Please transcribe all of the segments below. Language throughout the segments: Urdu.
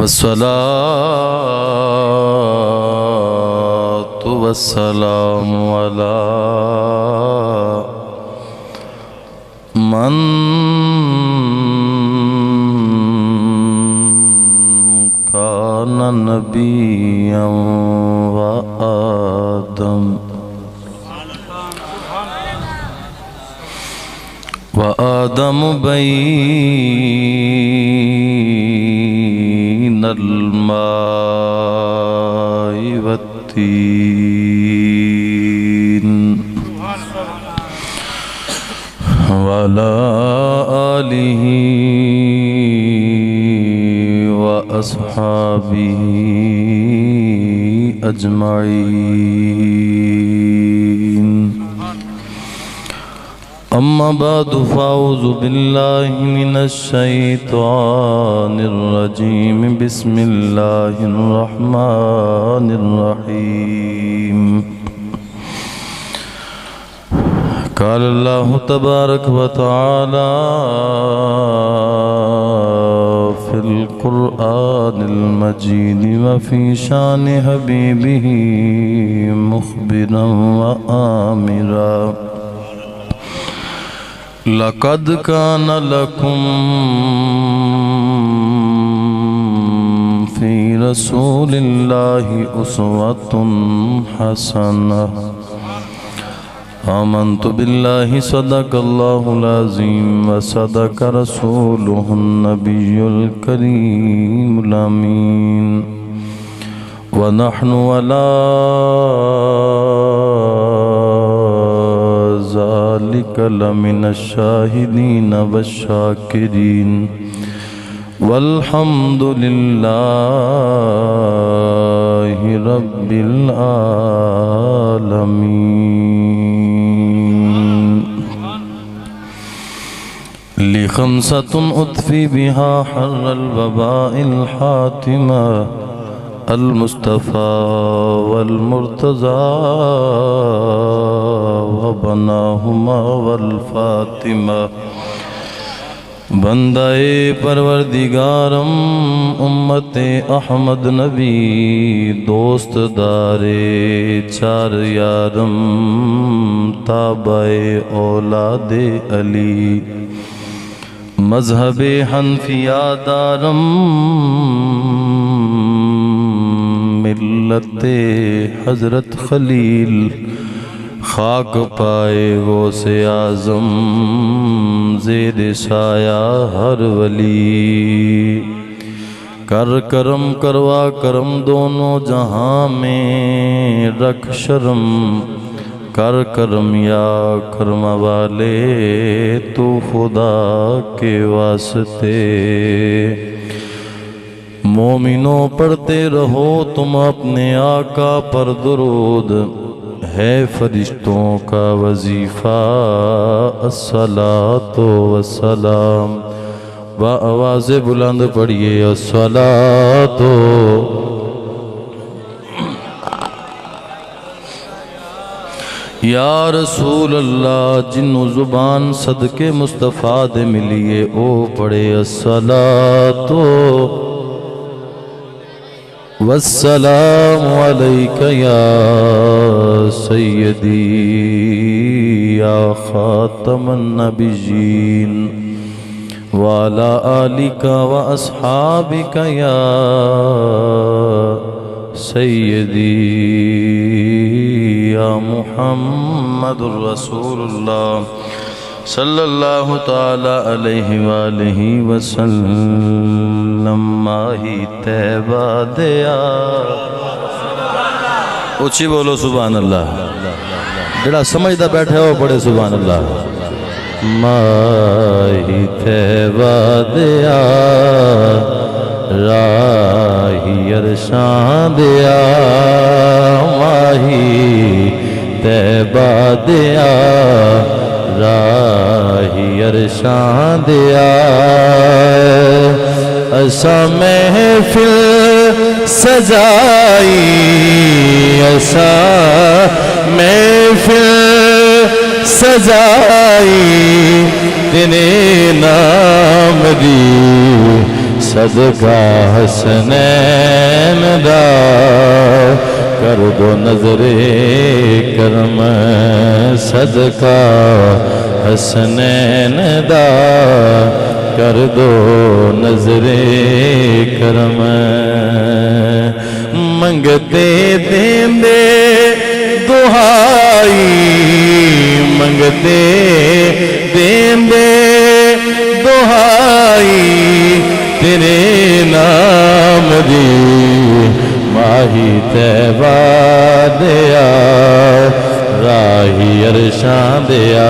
والصلاة والسلام على من كان نبيا وآدم بين الماء والتين وعلى آله وأصحابه أجمعين. أما بعد فأعوذ بالله من الشيطان الرجيم. بسم الله الرحمن الرحيم. قال الله تبارك وتعالى في القرآن المجيد وفي شان حبيبه مخبرا وآمرا: لقد كان لكم في رسول الله أسوة حسنة. آمنت بالله صدق الله العظيم وصدق رسوله النبي الكريم الأمين ونحن على ذلك لمن الشاهدين والشاكرين والحمد لله رب العالمين. لخمسة أطفي بها حر الوباء الحاتمة: المصطفى والمرتضى وبناهما والفاطمة. بندے پروردگارم امت احمد نبی دوست دارے چار یارم تابع اولاد علی مذہب حنفیہ دارم ملت حضرت خلیل خاک پائے غوث اعظم زیر سایہ ہر ولی. کر کرم کروا کرم دونوں جہاں میں رکھ شرم. کر کرم یا کرم والے تو خدا کے واسطے. مومنوں پڑھتے رہو تم اپنے آقا پر درود، ہے فرشتوں کا وظیفہ الصلاۃ والسلام. بآواز بلند پڑھیے الصلاۃ. یا رسول اللہ جنوں زبان صدقے مصطفیٰ دے ملیے او پڑھے الصلاۃ والسلام علیک یا سیدی یا خاتم النبیین وعلی آلک واصحابک یا سیدی یا محمد رسول اللہ صلی اللہ تعالی علیہ وآلہ وسلم. ماہی طیبہ دیا اچھی بولو سبحان اللہ. جڑا سمجھدا بیٹھے ہو پڑھے سبحان اللہ. ماہی طیبہ دیا راہی عرشاں دیا. ماہی طیبہ دیا راہی عرشاں دیا. ایسا محفل سجائی ایسا محفل سجائی تیرے نام دی صدقہ حسنین دا کر دو نظر کرم صدقہ حسنین دا کر دو نظر کرم منگتے دیندے دعائی منگتے دیندے دعائی تیرے نام دی ماہی طیبہ دیا راہی عرشاں دیا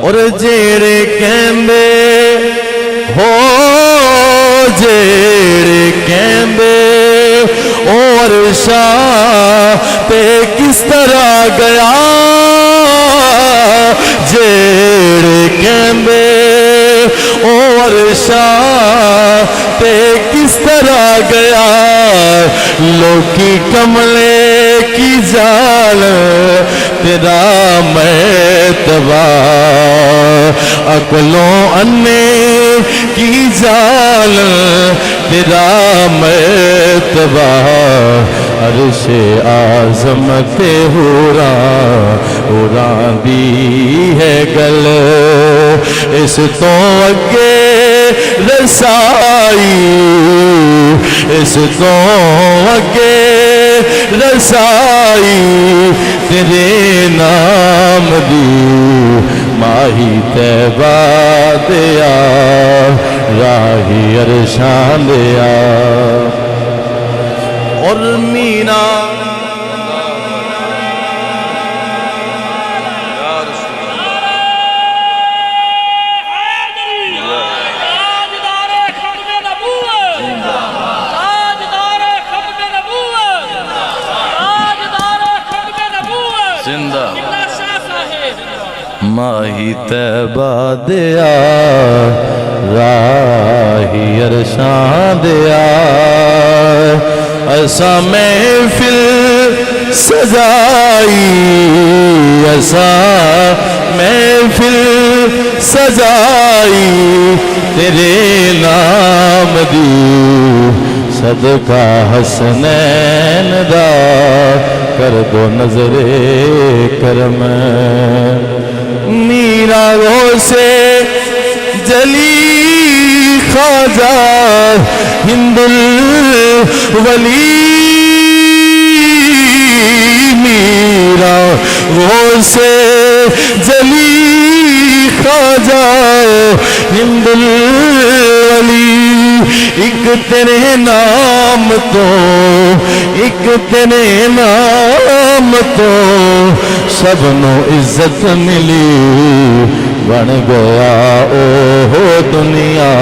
اور جیڑے کہندے ہو جیڑے کہندے اور عرشاں پہ کس طرح گیا جیڑے کہندے اور عرشاں پہ کس طرح گیا لوکی کملے کی جال تیرا مرتبہ عقلوں انے کی جال تیرا مرتبہ عرش اعظمت ہوراں دی ہے گل اس تو اگے رسائی اس تو اگے رسائی تیرے نام دی ماہی طیبہ دیا راہی عرشاں دیا اور مینا ماہی طیبہ دیا راہی عرشاں دیا ایسا محفل سجائی ایسا محفل سجائی تیرے نام دی صدقہ حسنین دا کر دو نظر کرم میرا رو سے جلی خواجہ ہند الولی میرا رو سے جلی خواجہ ہند الولی ایک تیرے نام تو ایک تیرے نام تو سب نو عزت ملی بن گیا او دنیا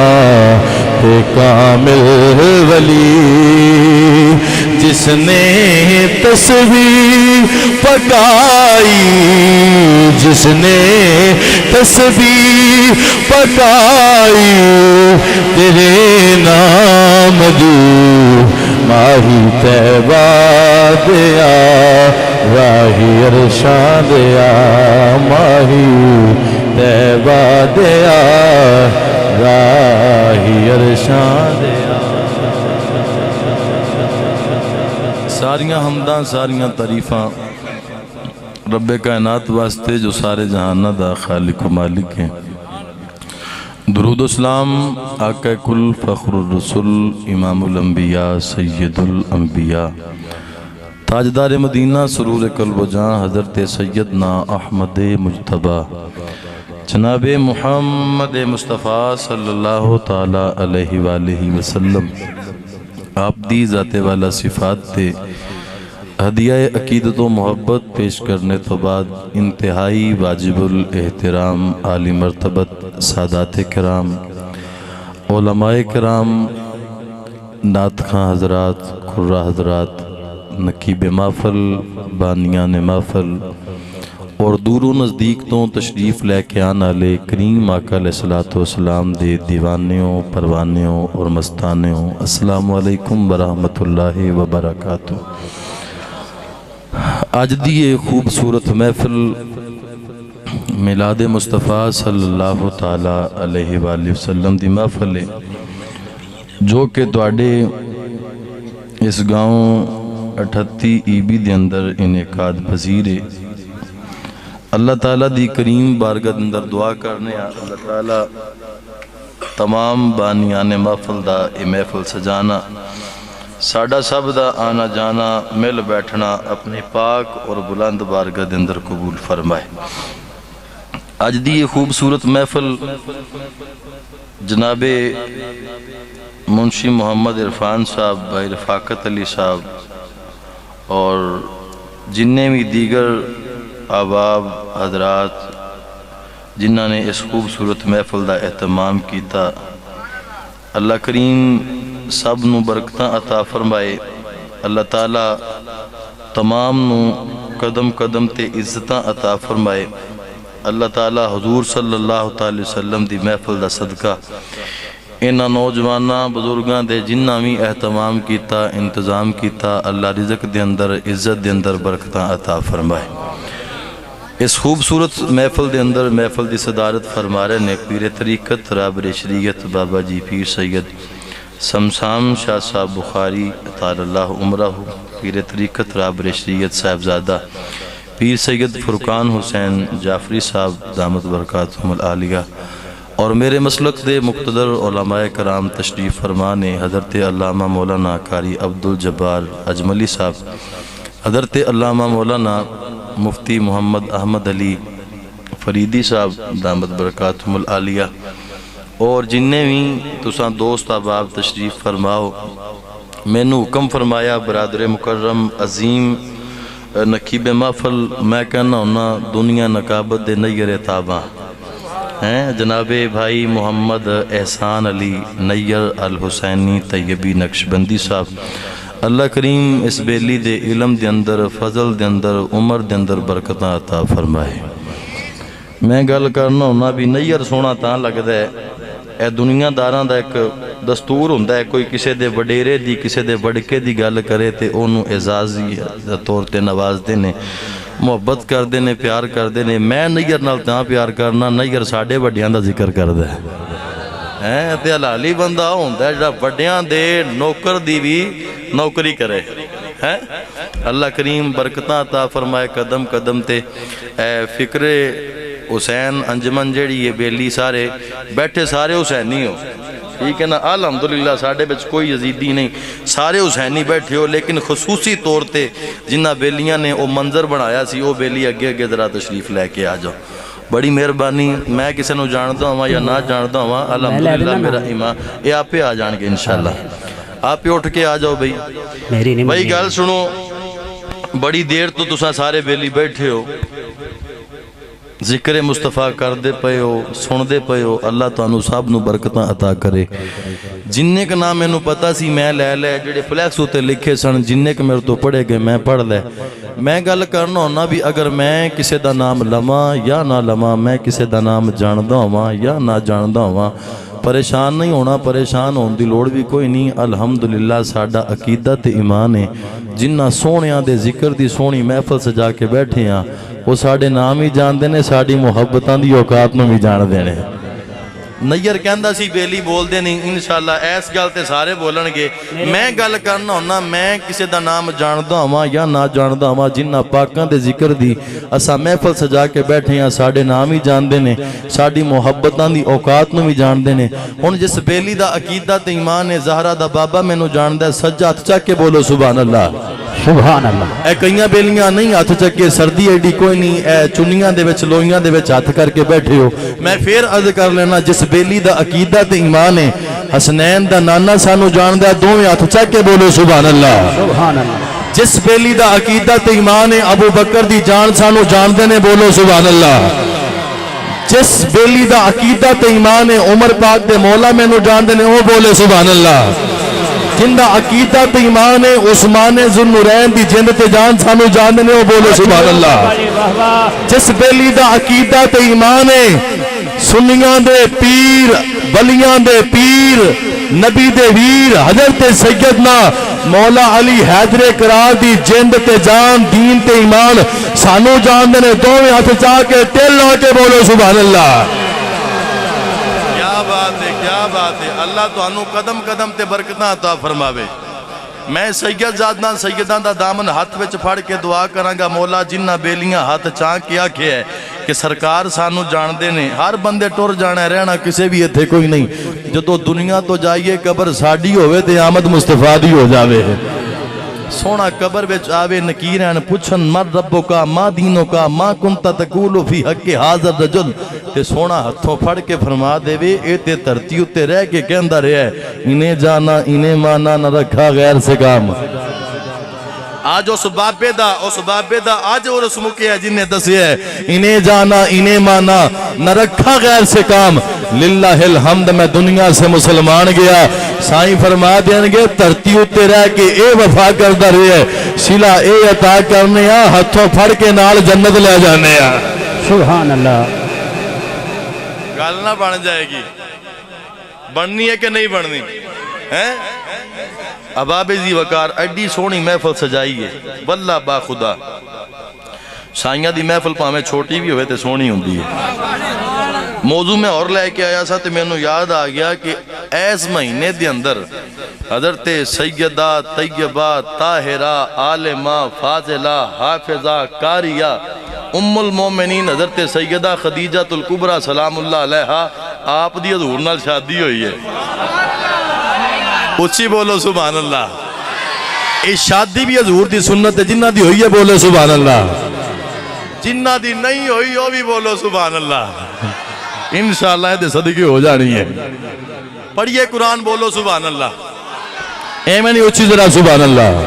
تے کامل ولی جس نے تسبیح پکائی جس نے تسبیح پکائی تیرے نام دی ماہی طیبہ دیا راہی عرشاں دیا ماہی طیبہ دیا راہی عرشاں دیا ساریاں حمداں ساریاں تعریفاں رب کائنات واسطے جو سارے جہانہ دا خالق و مالک ہیں درود و سلام آقا کل فخر الرسول امام الانبیاء سید الانبیاء تاجدار مدینہ سرور قلب و جاں حضرت سیدنا احمد مجتبیٰ جناب محمد مصطفیٰ صلی اللہ تعالی علیہ وآلہ وسلم آپ دی ذات والا صفات تے ہدیہ عقیدت و محبت پیش کرنے تو بعد انتہائی واجب الاحترام عالی مرتبت سادات کرام علماء کرام نعت خواں حضرات قرہ حضرات نقیب محفل بانیان محفل اور دور و نزدیک تو تشریف لے کے آنا لے کریم آقا علیہ السلام دے دیوانیوں پروانیوں اور مستانیوں السلام علیکم ورحمۃ اللہ وبرکاتہ آج دی خوبصورت محفل میلاد مصطفیٰ صلی اللہ تعالیٰ علیہ وآلہ وسلم دی محفل ہے جو کہ تواڈے اس گاؤں 38 ایبی دے اندر انعقاد پذیر ہے۔ اللہ تعالیٰ دی کریم بارگاہ اندر دعا کرنے اللہ تعالیٰ تمام بانیان محفل دا اے محفل سجانا ساڈا سب دا آنا جانا مل بیٹھنا اپنے پاک اور بلند بارگاہ دے اندر قبول فرمائے۔ آج دی یہ خوبصورت محفل جناب منشی محمد عرفان صاحب بھائی رفاقت علی صاحب اور جنہیں بھی دیگر احباب حضرات جنہوں نے اس خوبصورت محفل دا اہتمام کیتا، اللہ کریم سب نو برکتاں عطا فرمائے۔ اللہ تعالیٰ تمام نو قدم قدم تے عزتاں عطا فرمائے۔ اللہ تعالیٰ حضور صلی اللہ تعالی وسلم دی محفل دا صدقہ انہاں نوجواناں بزرگاں دے جنہاں بھی اہتمام کیتا انتظام کیتا، اللہ رزق دے اندر عزت دے اندر برکتاں عطا فرمائے۔ اس خوبصورت محفل دے اندر محفل دی صدارت فرما رہے نے پیر طریقت رابر شریعت بابا جی پیر سید سمسام شاہ صاحب بخاری اطال اللہ عمرہ، پیر طریقت رابر شریعت صاحبزادہ پیر سید فرقان حسین جعفری صاحب دامت برکاتہم العالیہ، اور میرے مسلک دے مقتدر علماء کرام تشریف فرمانے حضرت علامہ مولانا قاری عبدالجبار اجملی صاحب، حضرت علامہ مولانا مفتی محمد احمد علی فریدی صاحب دامت برکاتہم العالیہ، اور جنہیں بھی تساں دوست احباب تشریف فرماؤ۔ میں نے حکم فرمایا برادر مکرم عظیم نقیب محفل میں کہنا ہونا دنیا نقابت دے نیر تاباں ہیں جناب بھائی محمد احسان علی نیر الحسینی طیبی نقشبندی صاحب، اللہ کریم اس بیلی دے علم دے اندر فضل دے اندر عمر دے اندر برکتاں عطا فرمائے۔ میں گل کرنا ہونا بھی نیر سونا تاں لگدا ہے اے دنیا داراں دا ایک دستور ہوندا ہے، کوئی کسے دے وڈیرے دی کسے دے وڈکے دی گل کرے تے اونوں اعزازی طور تے نواز دینے محبت کر دینے پیار کر دینے۔ میں نیر نال تاں پیار کرنا نیر ساڈے وڈیاں دا ذکر کردا ہے تے حلالی بندہ ہوندا ہے جڑا وڈیاں دے نوکر دی بھی نوکری کرے۔ اللہ کریم برکتاں عطا فرمائے قدم قدم تے فکر حسین انجمن جیڑی یہ بیلی سارے بیٹھے سارے حسینی ہو، ٹھیک ہے نا، الحمدللہ ساڑھے بچ کوئی یزیدی نہیں، سارے حسینی بیٹھے ہو، لیکن خصوصی طور تے جنہ بیلیاں نے وہ منظر بنایا سی وہ بیلی اگے اگے ذرا تشریف لے کے آ جاؤ، بڑی مہربانی۔ میں کسی نو جانتا ہوں یا نہ جانتا ہوں الحمدللہ میرا ایمان یہ آپ پہ آ جان گے انشاءاللہ، آپ پہ اٹھ کے آ جاؤ بھائی گل سنو، بڑی دیر تو تساں سارے بیلی بیٹھے ہو، ذکر مصطفیٰ کر دے پئے ہو سن دے پئے ہو، اللہ تانوں سب نو برکتاں عطا کرے۔ جننے کا نام میں نو پتا سی میں لے لے جڑے فلیکس ہوتے لکھے سن جننے کا میرے تو پڑھے گئے میں پڑھ لے۔ میں گل کرنا ہونا بھی اگر میں کسے دا نام لماں یا نہ لماں، میں کسے دا نام جاندہ ہواں یا نہ جاندہ ہواں، پریشان نہیں ہونا، پریشان ہون دی لوڑ بھی کوئی نہیں۔ الحمدللہ ساڈا عقیدہ تے ایمان ہے، جنہ سونیاں دے ذکر دی سونی محفل سجا کے بیٹھے ہیں وہ ساڑھے نام ہی جان دینے، ساڑھی محبتاں دی اوقات میں بھی جان دینے۔ نیر کہندہ سی بیلی بول دے نہیں، انشاءاللہ ایس گل تے سارے بولن گے۔ میں گل کرنا ہونا میں کسے دا نام جاندہ ہوا یا نہ جاندہ ہوا، جنہ پاکاں دے ذکر دی اسا محفل سجا کے بیٹھے ہیں ساڑھے نام ہی جان دینے، ساڑھی محبتاں دی اوقات میں بھی جان دینے۔ ان جس بیلی دا عقیدہ تے ایمان ہے زہرہ دا بابا میں نو جان دے، سجا ہاتھ چاک کے بولو سبحان اللہ سبحان اللہ۔ اے کئیاں بیلیاں نہیں ہاتھ چکے، سردی ایڈی کوئی نہیں، اے چنیاں دے وچ لوئیاں دے وچ ہاتھ کر کے بیٹھے ہو۔ میں پھر عرض کر لینا جس بیلی دا عقیدہ تے ایمان ہے حسنین دا نانا سانو جان دے، دوویں ہاتھ چک کے بولو سبحان اللہ سبحان اللہ۔ جس بیلی دا عقیدہ تے ایمان ہے ابو بکر دی جان سانو جان دے نے، بولو سبحان اللہ۔ جس بیلی دا عقیدہ تے ایمان ہے عمر پاک دے مولا میں نو جان دے نے، وہ بولے سبحان اللہ۔ جن دا عقیدہ تے ایمان ہے عثمان ذوالنورین دی جند تے جان سانو جان دے، وہ بولے سبحان اللہ۔ جس بیلی دا عقیدہ تے ایمان ہے سنیاں دے پیر ولیاں دے پیر نبی دے ویر حضرت سیدنا مولا علی حیدر کرار دی جند تے جان دین تے ایمان سانو جان دے نے دوویں ہاتھ چاہ کے تل لا کے بولو سبحان اللہ کیا بات ہے اللہ تو انو قدم قدم تے برکتاں عطا فرماوے میں سید زادنا سیدان دا دامن ہاتھ وچ پھڑ کے دعا کرانگا مولا جنہ بیلیاں ہاتھ چاہ کیا ہے کہ سرکار سانو جان دے نے ہر بندے ٹور جانا ہے رہنا کسے بھی اتھے کوئی نہیں جدو دنیا تو جائیے قبر ساڑی ہوئے تے آمد مصطفیٰ دی ہو جاوے سونا قبر وچ آوے نکیرین پوچھن مر ربو کا ما دینو کا ما کنتا تقولو فی حق حاضر رجل تے سونا ہتھوں پھڑ کے فرما دے وے اے تے ترتی اتے رہ کے کہندہ رہے ہے انہیں جانا انہیں مانا نہ رکھا غیر سے کام آج اس بابے دا آج وہ رسمو کیا ہے جنہیں دسی ہے انہیں جانا انہیں مانا نہ رکھا غیر سے کام للہ الحمد میں دنیا سے مسلمان گیا سائیں فرما دیں گے ترتی اتے رہ کے اے وفا کردہ رہے ہے سلا اے عطا کرنے آ ہتھوں پھڑ کے نال جنت لے جانے آ سبحان اللہ گال نہ بن جائے گی بننی ہے کہ نہیں بننی اباب زی وقار ایڈی سونی محفل سجائی ہے واللہ با خدا سائیاں دی محفل پاہمیں چھوٹی بھی ہوئے تے سونی ہوں دی ہے موضوع میں اور لے کے آیا سا تے میں انہوں یاد آ گیا کہ ایس مہینے دی اندر حضرت سیدہ طیبہ طاہرہ عالمہ فاضلہ حافظہ کاریہ ام المومنین حضرت سیدہ خدیجہ الکبریٰ سلام اللہ علیہا آپ دی حضور نال شادی ہوئی ہے اچھی بولو سبحان اللہ اس شادی بھی حضور دی سنت ہے جنہ دی ہوئی ہے بولو سبحان اللہ جنہ دی نہیں ہوئی وہ بھی بولو سبحان اللہ انشاءاللہ یہ صدقے ہو جانی ہے پڑھئے قرآن بولو سبحان اللہ اے میں نہیں اچھی ذرا سبحان اللہ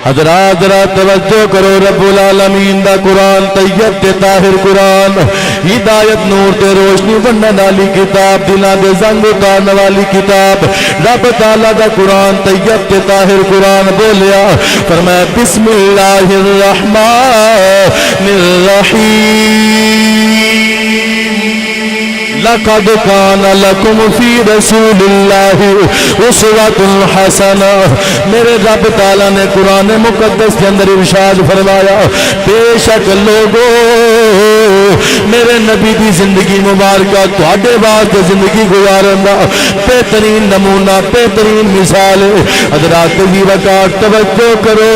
حضرات ذرا توجہ کرو رب العالمین دا قرآن طیب تے طاہر قرآن ہدایت نور تے روشنی بننے والی کتاب دلان دے زنگ اتارنے والی کتاب رب تعالیٰ دا قرآن طیب تے طاہر قرآن بولیا فرمایا بسم اللہ الرحمن الرحیم لَقَدْ كَانَ لَكُمْ فِي رَسُولِ اللَّهِ أُسْوَةٌ حَسَنَةٌ میرے رب تعالیٰ نے قرآن مقدس کے اندر ارشاد فرمایا بے شک لوگو میرے نبی دی زندگی مبارکہ تواڈے واسطے زندگی گزارن دا بہترین نمونہ بہترین مثال حضرات دی وقار توجہ کرو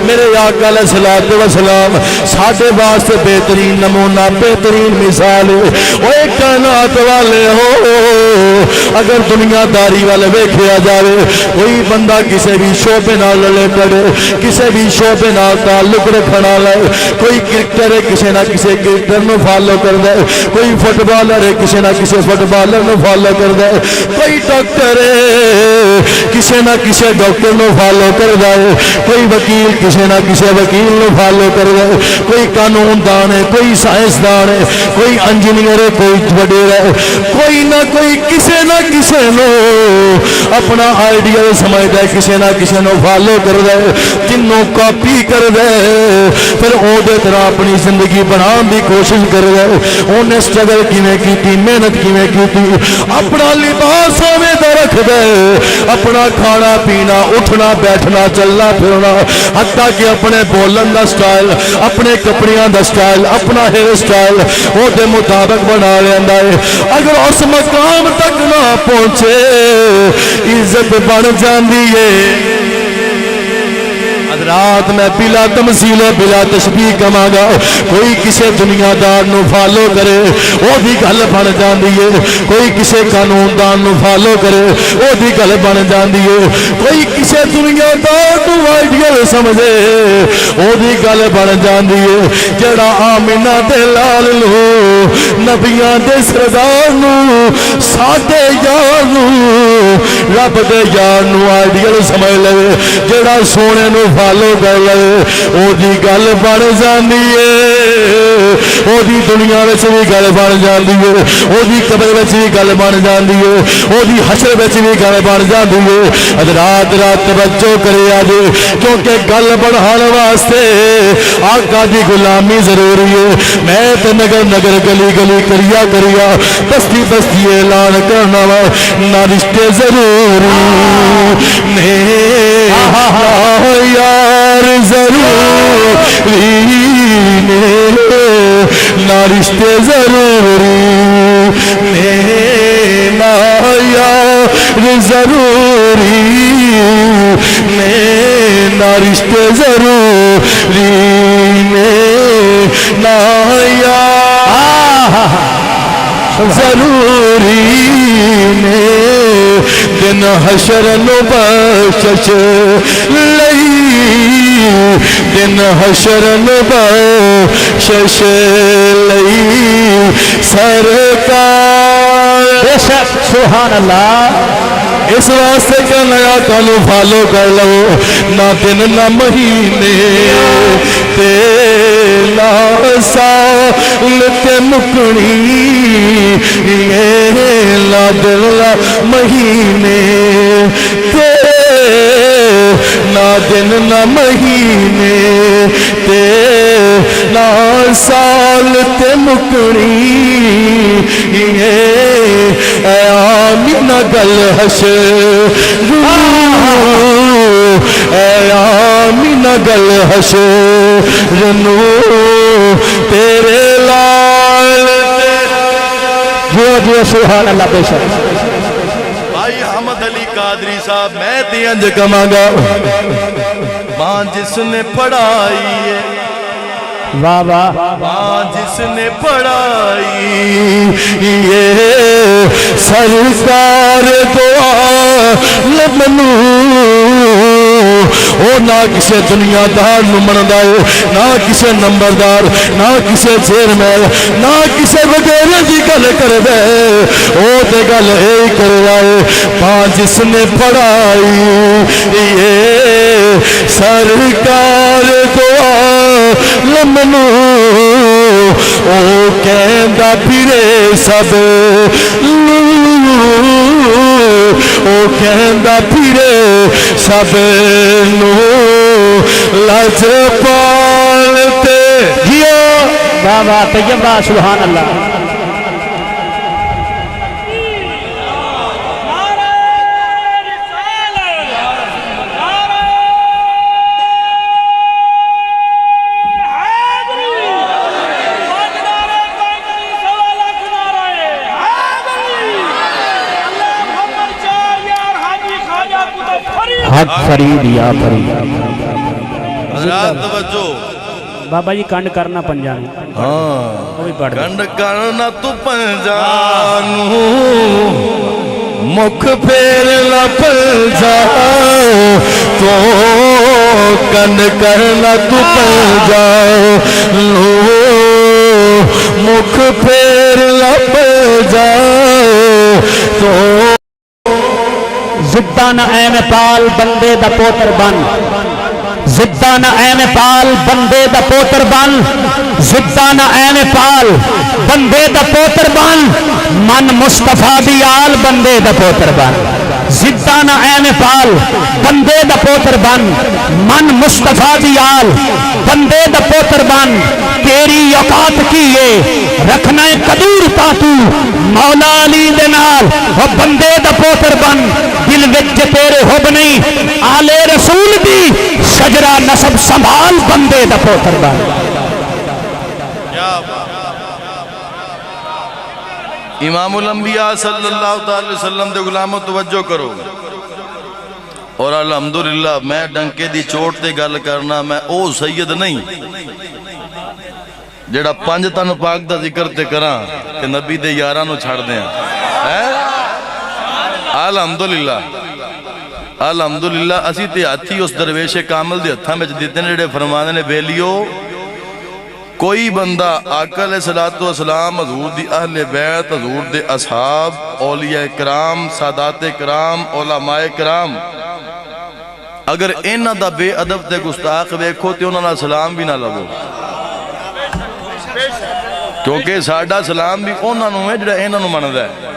میرے آقا علیہ السلام ساڈے واسطے بہترین نمونہ بہترین مثال وہ ایک کائنات والے ہو اگر دنیا داری والے ویکھیا جاوے کوئی بندہ کسے بھی شعبے نال لڑے پڑے کسے بھی شعبے نال تعلق رکھنا لے کوئی کرکٹر ہے کسے نہ کسے کرکٹر نو فالو کر دے کوئی فٹ بالر ہے کسے نہ کسے فٹ بالر نو فالو کر دے کوئی ڈاکٹر ہے کسے نہ کسے ڈاکٹر نو فالو کر دے کوئی وکیل کسے نہ کسے وکیل نو فالو کر دے کوئی قانون دان ہے کوئی سائنس دان ہے کوئی انجینئر ہے کوئی وڈیر ہے کوئی نہ کوئی کسے نہ کسے نو اپنا آئیڈیا سمجھتا ہے کسے نہ کسے نو فالو کر دے تینوں کاپی کر دے پھر او دے طرح اپنی زندگی بنان دی کوشش کر دے انہیں سٹرگل کیویں کیتی محنت کیویں کیتی اپنا لباس ہوے تے رکھ دے اپنا کھانا پینا اٹھنا بیٹھنا چلنا پھرنا حتیٰ کہ اپنے بولن دا سٹائل اپنے کپڑیاں دا سٹائل اپنا ہیئر سٹائل او دے مطابق بنا لیندہ ہے اگر اس مقام تک نہ پہنچے عزت بن جاندی ہے حضرات میں بلا تمثیل بلا تشبیہ کہاں گا کوئی کسے دنیا دار نو فالو کرے وہ بھی گل بن جاندی ہے کوئی کسے قانون دان نو فالو کرے وہ بھی گل بن جاندی ہے کوئی کسے دنیا دار نو آئیڈیل سمجھے وہ بھی گل بن جاندی ہے جڑا آمینہ دے لال لو نبیاں دے سردار نو ساڈے یار نو رب دے یار نو آئیڈیل سمجھ لے جڑا سونے نو فالو کر لے او دی گل بن جاندی ہے او دی دنیا وچ بھی گل بن جاندی ہے او دی قبر وچ بھی گل بن جاندی ہے او دی حشر وچ بھی گل بن جاندی ہے حضرات رات توجہ کرے اج کیونکہ گل بڑھان واسطے آقا دی غلامی ضروری ہے میں تے نگر نگر گلی گلی کریا بستی بستی اعلان کرنا وا نہ رشتے ضرور نے یار ضروری نے نہ رشتے ضروری نے نہ یار ضروری نے نہ رشتے ضروری نے نہ یار ضروری نے دن حشر نو بخشش لئی دن حشر نو بخشش لئی سرکار بے شک سبحان اللہ اس واسطے کہ نیا کالو فالو کر لو نہ دن نہ مہینے تے نہ سال تے مکنی نہ دن نہ مہینے تے نہ دن نہ مہینے تے نہ سال تے مکنی اے آمین گل حشر اے آمین گل حشر نو تیرے لال جو سبحان اللہ بے شک بھائی حمد علی قادری صاحب میں دینج کماں گا ماں جس نے پڑھائی ہے واہ واہ ماں جس نے پڑھائی یہ سرکار دعا لمنو او نہ کسے دنیا دار نمڑا ہے نہ کسے نمبردار نہ کسے چیئرمین نہ کسے وغیرہ کی گل کر دے او تے گل اے کر رہے ماں جس نے پڑھائی یہ سرکار دعا لمنو او کہندا پھرے سب او کہندا پھرے سب نو لج پالتے جیو بابا طیبہ سبحان اللہ حق فرید یا فرید حضرات توجہ بابا جی کنڈ کرنا پنجانو کنڈ کرنا تو پنجانو مکھ پھیرنا پنجانو تو کنڈ کرنا تو پنجانو مکھ پھیرنا پنجانو تو زدانہ ایم پال بندے دا پوتر بن زدانہ ایم پال بندے دا پوتر بن زدانہ ایم پال بندے دا پوتر بن من مصطفیٰ دی آل بندے دا پوتر بن زدانہ ایم پال بندے دا پوتر بن من مصطفیٰ دی آل بندے دا پوتر بن تیری اوقات کیے رکھنا قدور تاتو مولا علی دے نال وہ بندے دا پوتر بن دل وچ تیرے حب نہیں آلے رسول دی شجرہ نسب سنبھال بندے دا پوتر بن امام الانبیاء صلی اللہ علیہ وسلم دے غلاموں توجہ کرو اور الحمدللہ میں ڈنکے دی چوٹ تے گل کرنا میں او سید نہیں جڑا پنج تن پاک دا ذکر تے کراں کہ نبی دے یاراں نو چھڑ دیاں الحمدللہ الحمدللہ اسی تے ہاتھی اس درویش کامل دے ہتھاں وچ دتے نے جڑے فرمانے نے بیلیو کوئی بندہ آقا علیہ السلام حضور دی اہل بیت حضور دے اصحاب اولیاء کرام سادات کرام علماء کرام اگر انہاں دا بے ادب تے گستاخ ویکھو تے انہاں دا سلام بھی نہ لگو کیونکہ ساڈا سلام بھی انہاں نوں ہے جڑا انہاں نوں مندا ہے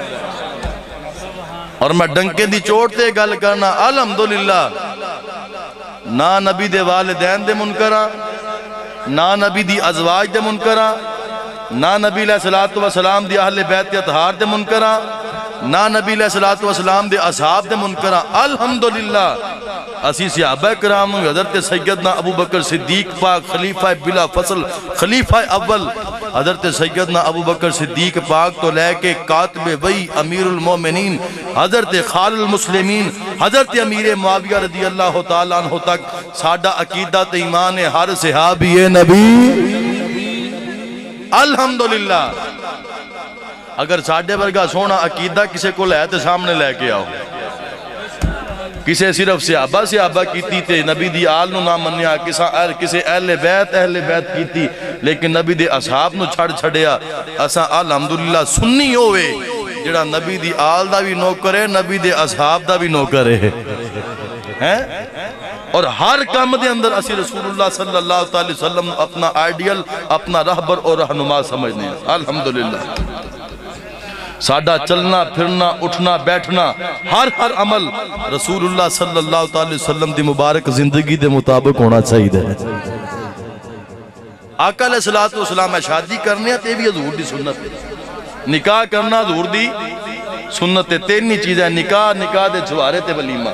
اور میں ڈنکے دی چوٹ تے گل کرنا الحمدللہ نہ نبی دے والدین دے منکراں نہ نبی دی ازواج دے منکراں نہ نبی علیہ السلام دی اہل بیت اطہار دے منکراں نہ نبی علیہ الصلوۃ والسلام دے اصحاب دے منکراں الحمدللہ اسی صحابہ کرام حضرت سیدنا ابو بکر صدیق پاک خلیفہ بلا فصل خلیفہ اول حضرت سیدنا ابو بکر صدیق پاک تو لے کے کاتب وحی امیر المومنین حضرت خال المسلمین حضرت امیر معاویہ رضی اللہ تعالیٰ عنہ تک ساڈا عقیدہ تے ایمان ہر صحابی نبی الحمدللہ۔ اگر ساڈے ورگا سونا عقیدہ کسے کو لے تے سامنے لے کے آؤ، کسے صرف صحابہ کیتی تے نبی دی آل نو نہ منیا، کسے اہل بیت کیتی لیکن نبی دے اصحاب نو چھڑ چھڑیا۔ اساں الحمدللہ سنی ہوئے جڑا نبی دی آل دا بھی نوکر ہے، نبی دے اصحاب دا بھی نوکر ہے، اور ہر کام دے اندر اسی رسول اللہ صلی اللہ علیہ وسلم اپنا آئیڈیل، اپنا رہبر اور رہنما سمجھنے ہیں۔ الحمدللہ ساڈا چلنا پھرنا اٹھنا بیٹھنا ہر عمل رسول اللہ صلی اللہ علیہ وسلم دی مبارک زندگی دے مطابق ہونا چاہیے۔ آقا علیہ الصلوۃ والسلام شادی کرنے ہیں تے بھی حضور دی سنت ہے، نکاح کرنا حضور دی سنت ہے۔ تین چیزیں نکاح دے چھوارے تے ولیمہ،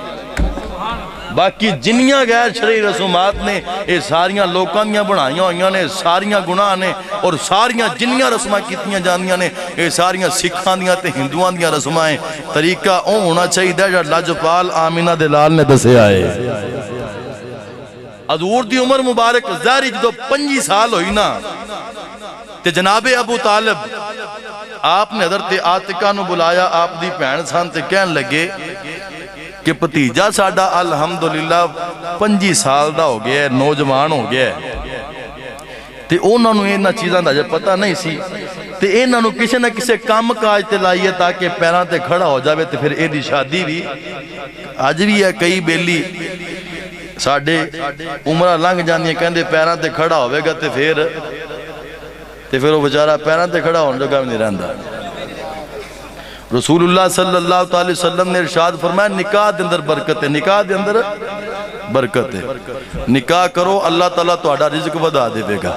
باقی جنیاں غیر شرعی رسومات نے یہ ساریاں لوکاں دیاں بنائیاں ہوئیاں نے، ساریاں گناہ نے، اور ساریاں جنیاں رسماں کیتیاں جاندیاں نے یہ ساریاں سکھاں دیاں تے ہندوان دیاں رسمائیں۔ طریقہ اون ہونا چاہیے جو لاجپال آمینہ دلال نے دسے آئے۔ حضور دی عمر مبارک ظاہری جدو 25 سال ہوئی نا تے جناب ابو طالب آپ نے حضرت عاتقہ نو بلایا، آپ دی بہن سان تے کہن لگے کہ بھتیجا ساڈا الحمدللہ 25 سال دا ہو گیا ہے، نوجوان ہو گیا ہے، تے انہاں نوں انہاں چیزاں دا پتہ نہیں سی، تے انہاں نوں کسے نہ کسے کام کاج تے لائیے تاکہ پیراں تے کھڑا ہو جاوے تے پھر ایدی شادی بھی اج بھی ہے۔ کئی بیلی ساڈے عمرہ لنگ جاندیاں کہندے پیراں تے کھڑا ہوئے گا تے پھر وہ بیچارہ پیراں تے کھڑا ہونے جگہ نہیں رہندا۔ رسول اللہ صلی اللہ علیہ وسلم نے ارشاد فرمایا نکاح دے اندر برکت ہے، نکاح دے اندر برکت ہے، نکاح کرو اللہ تعالیٰ تہاڈا رزق ودا دے گا۔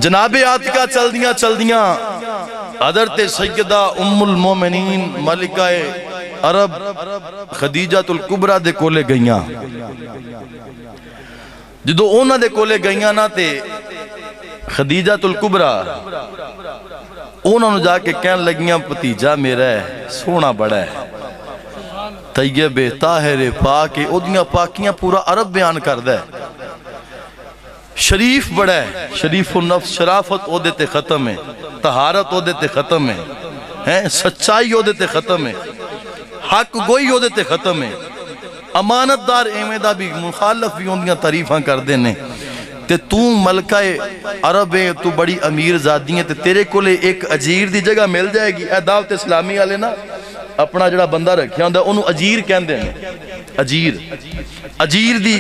جناب عاتقہ چل دیاں حضرت سیدہ ام المومنین ملکہ عرب خدیجہ الکبریٰ دے کولے گئیاں۔ جدو اونا دے کولے گئیاں نا تے خدیجہ الکبریٰ انہوں نے جا کے کہن لگیاں بھتیجا میرا ہے، سونا بڑا ہے، طیب طاہر پاک، اودیاں پاکیاں پورا عرب بیان کردہ ہے، شریف بڑا ہے، شریف النفس، شرافت او دیتے ختم ہے، طہارت او دیتے ختم ہے، سچائی او دیتے ختم ہے، حق گوئی او دیتے ختم ہے، امانت دار ایمیدہ بھی مخالف بھی اندیاں تعریفاں کر دینے تے تو ملکہ عرب ہے، تو بڑی امیر زادی ہیں تے تیرے کو لے ایک عجیر دی جگہ مل جائے گی۔ اے دعوت اسلامی والے نا اپنا جڑا بندہ رکھیا ہوندہ انہوں عجیر کہندے ہیں، عجیر دی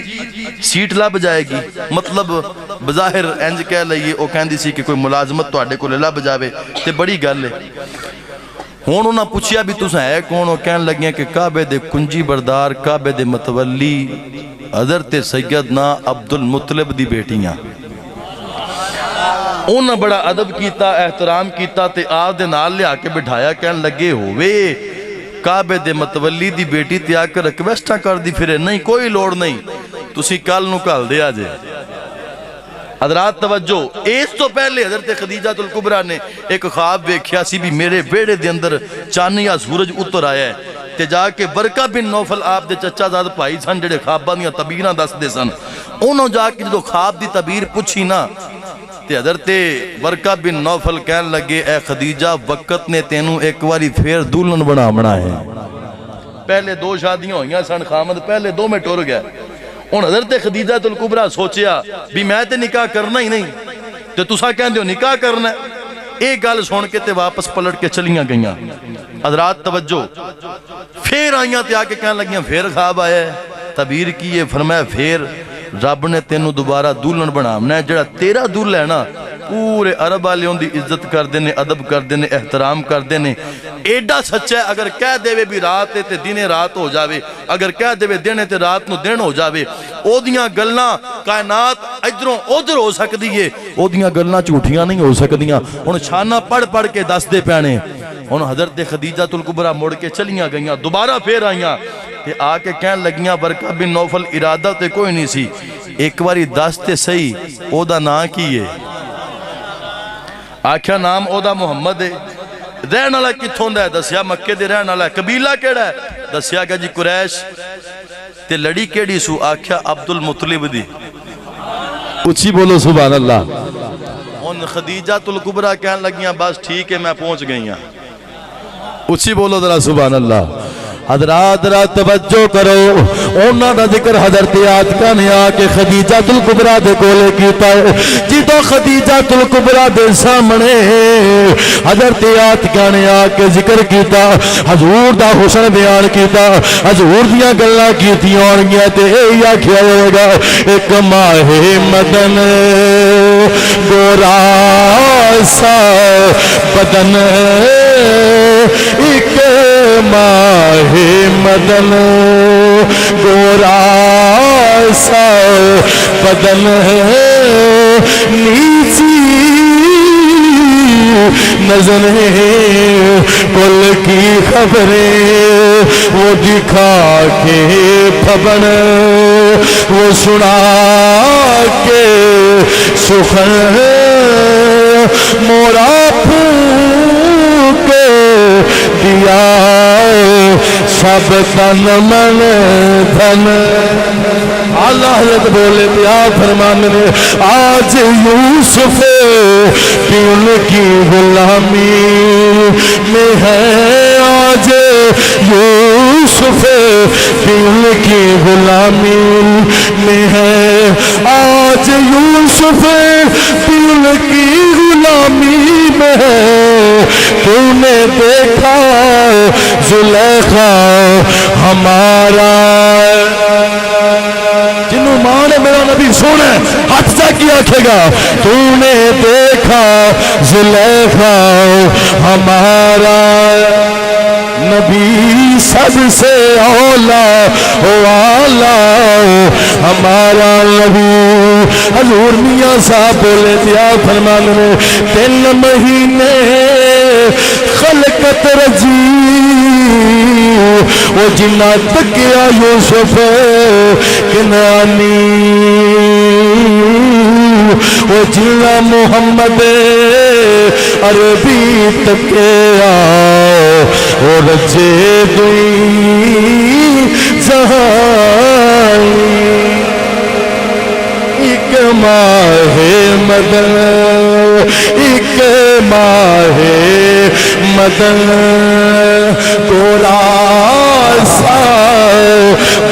سیٹ لب جائے گی، مطلب بظاہر انج کہہ لئیے او کہندی سی کہ کوئی ملازمت تو آڈے کو لے لب جاوے تے بڑی گل ہے۔ ہون انہاں پوچھیا بھی تُسا ہے کون ہو، کہن لگیاں کہ کعبے دے کنجی بردار، کعبے دے متولی حضرت سیدنا عبد المطلب دی بیٹیاں۔ انہاں بڑا ادب کیتا، احترام کیتا تے آج دے نال لے آکے بٹھایا، کہن لگے ہوئے کعبے دے متولی دی بیٹی تے آ کر ریکویسٹاں کر دی پھرے، نہیں کوئی لوڑ نہیں، تسی کل نو کل دے آجے۔ حضرات توجہ، اس تو پہلے حضرت خدیجہ الکبریٰ نے ایک خواب دیکھیا سی بھی میرے بیڑے دے اندر چاند یا سورج اتر آیا ہے، تے جا کے برکہ بن نوفل آپ دے چچا زاد بھائی سن جڑے خواباں دیاں تعبیراں دس دے سن، انہوں جا کے جدو خواب دی تعبیر پوچھی نا تے حضرت برکہ بن نوفل کہن لگے اے خدیجہ وقت نے تینوں ایک واری پھر دلہن بنا ہے۔ پہلے 2 شادیاں ہوئیاں سن، خامد پہلے 2 میں ٹر گیا۔ ان حضرت خدیجہ الکبریٰ سوچیا بھی میں تے نکاح کرنا ہی نہیں تے تسا کہندے ہو نکاح کرنا ہے، ایک گل سن کے تے واپس پلٹ کے چلیاں گئیاں۔ حضرات توجہ، پھر آئیاں تے آکے کہنے لگیاں پھر خواب آیا ہے، تعبیر کی ہے، فرمایا پھر رب نے تینوں دوبارہ دلہن بنامنا ہے، جڑا تیرا دلہن ہے نا پورے عرب والے ان دی عزت کر دینے، ادب کر دینے، احترام کر دینے، ایڈا سچا ہے اگر کہہ دے بھی رات تے دنے رات ہو جاوے، اگر کہہ دے دنے تے رات نو دن ہو جاوے، او دیاں گلنا کائنات ادھروں ادھر ہو سکتی ہے، او دیاں گلنا جھوٹیاں نہیں ہو سکتیاں۔ ان چھانا پڑھ پڑھ کے دس دے پیانے ان حضرت خدیجہ الکبریٰ مڑ کے چلیاں گئیاں دوبارہ پھر آئیاں کہ آ کے کہن لگیاں ورقہ بن نوفل ارادہ تے کوئی نہیں سی ایک باری دستے صحیح او دا نام کیے آکھیا نام او دا محمد ہے رہن والا کتھوں دا ہے دسیا مکے دے رہن والا ہے قبیلہ کیڑا ہے دسیا کہ جی قریش تے لڑی کیڑی سو آکھیا عبد المطلب دی اچھی بولو سبحان اللہ ان خدیجہ الکبریٰ کہن لگیاں بس ٹھیک ہے میں پہنچ گئیاں اچھی بولو ذرا سبحان اللہ حضرات ذرا توجہ کرو اونا دا ذکر حضرت عاتقہ نے آ کے خدیجہ الکبریٰ دے کولے کیتا ہے جدو خدیجہ الکبریٰ دے سامنے حضرت عاتقہ نے آ کے ذکر کیتا حضور دا حسن بیان کیتا حضور دیاں گلاں کیتیاں ہوئیاں تے اے آکھیا ہوئے گا ایک ماہ مدن گورا سا بدن ایک ماہ مدن گورا سا بدن نیچی نظریں کل کی خبریں وہ دکھا کے بھبن وہ سنا کے سخن مورا پھونک دیا سب تن من دھن اللہ حضرت بولے پیا فرمانے نے آج یوسف بھی ان کی غلامی میں ہے آج یوسف بھی ان کی غلامی میں ہے آج یوسف بھی ان کی غلامی میں ہے تو نے دیکھا زلیخا ہمارا جنہوں ماں نے میرا نبی سونا ہاتھ سے کیا کھے گا تو نے دیکھا زلیخا ہمارا نبی سب سے اولا والا ہمارا نبی حضور میاں صاحب بولے دیا فرمانے میں 3 مہینے خلقت رجی وہ جنہ تکیا یوسف کنانی وہ جنہ محمد عربی تکیا وہ رجے دوئی زہائی ایک ماہ مدن ایک ماہ مدن گورا سا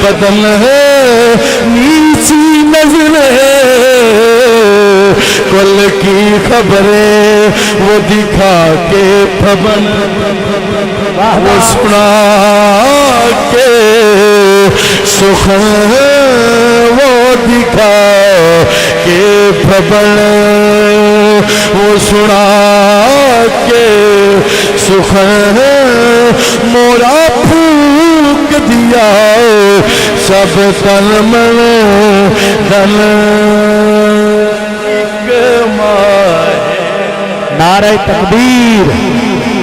بدن نیچی نظریں کل کی خبریں وہ دکھا کے بھبن وہ سنا کے سخن وہ دکھا کے بھبن وہ سنا کے سخن مورا پھونک دیا سب تن من دن نعرہ تکبیر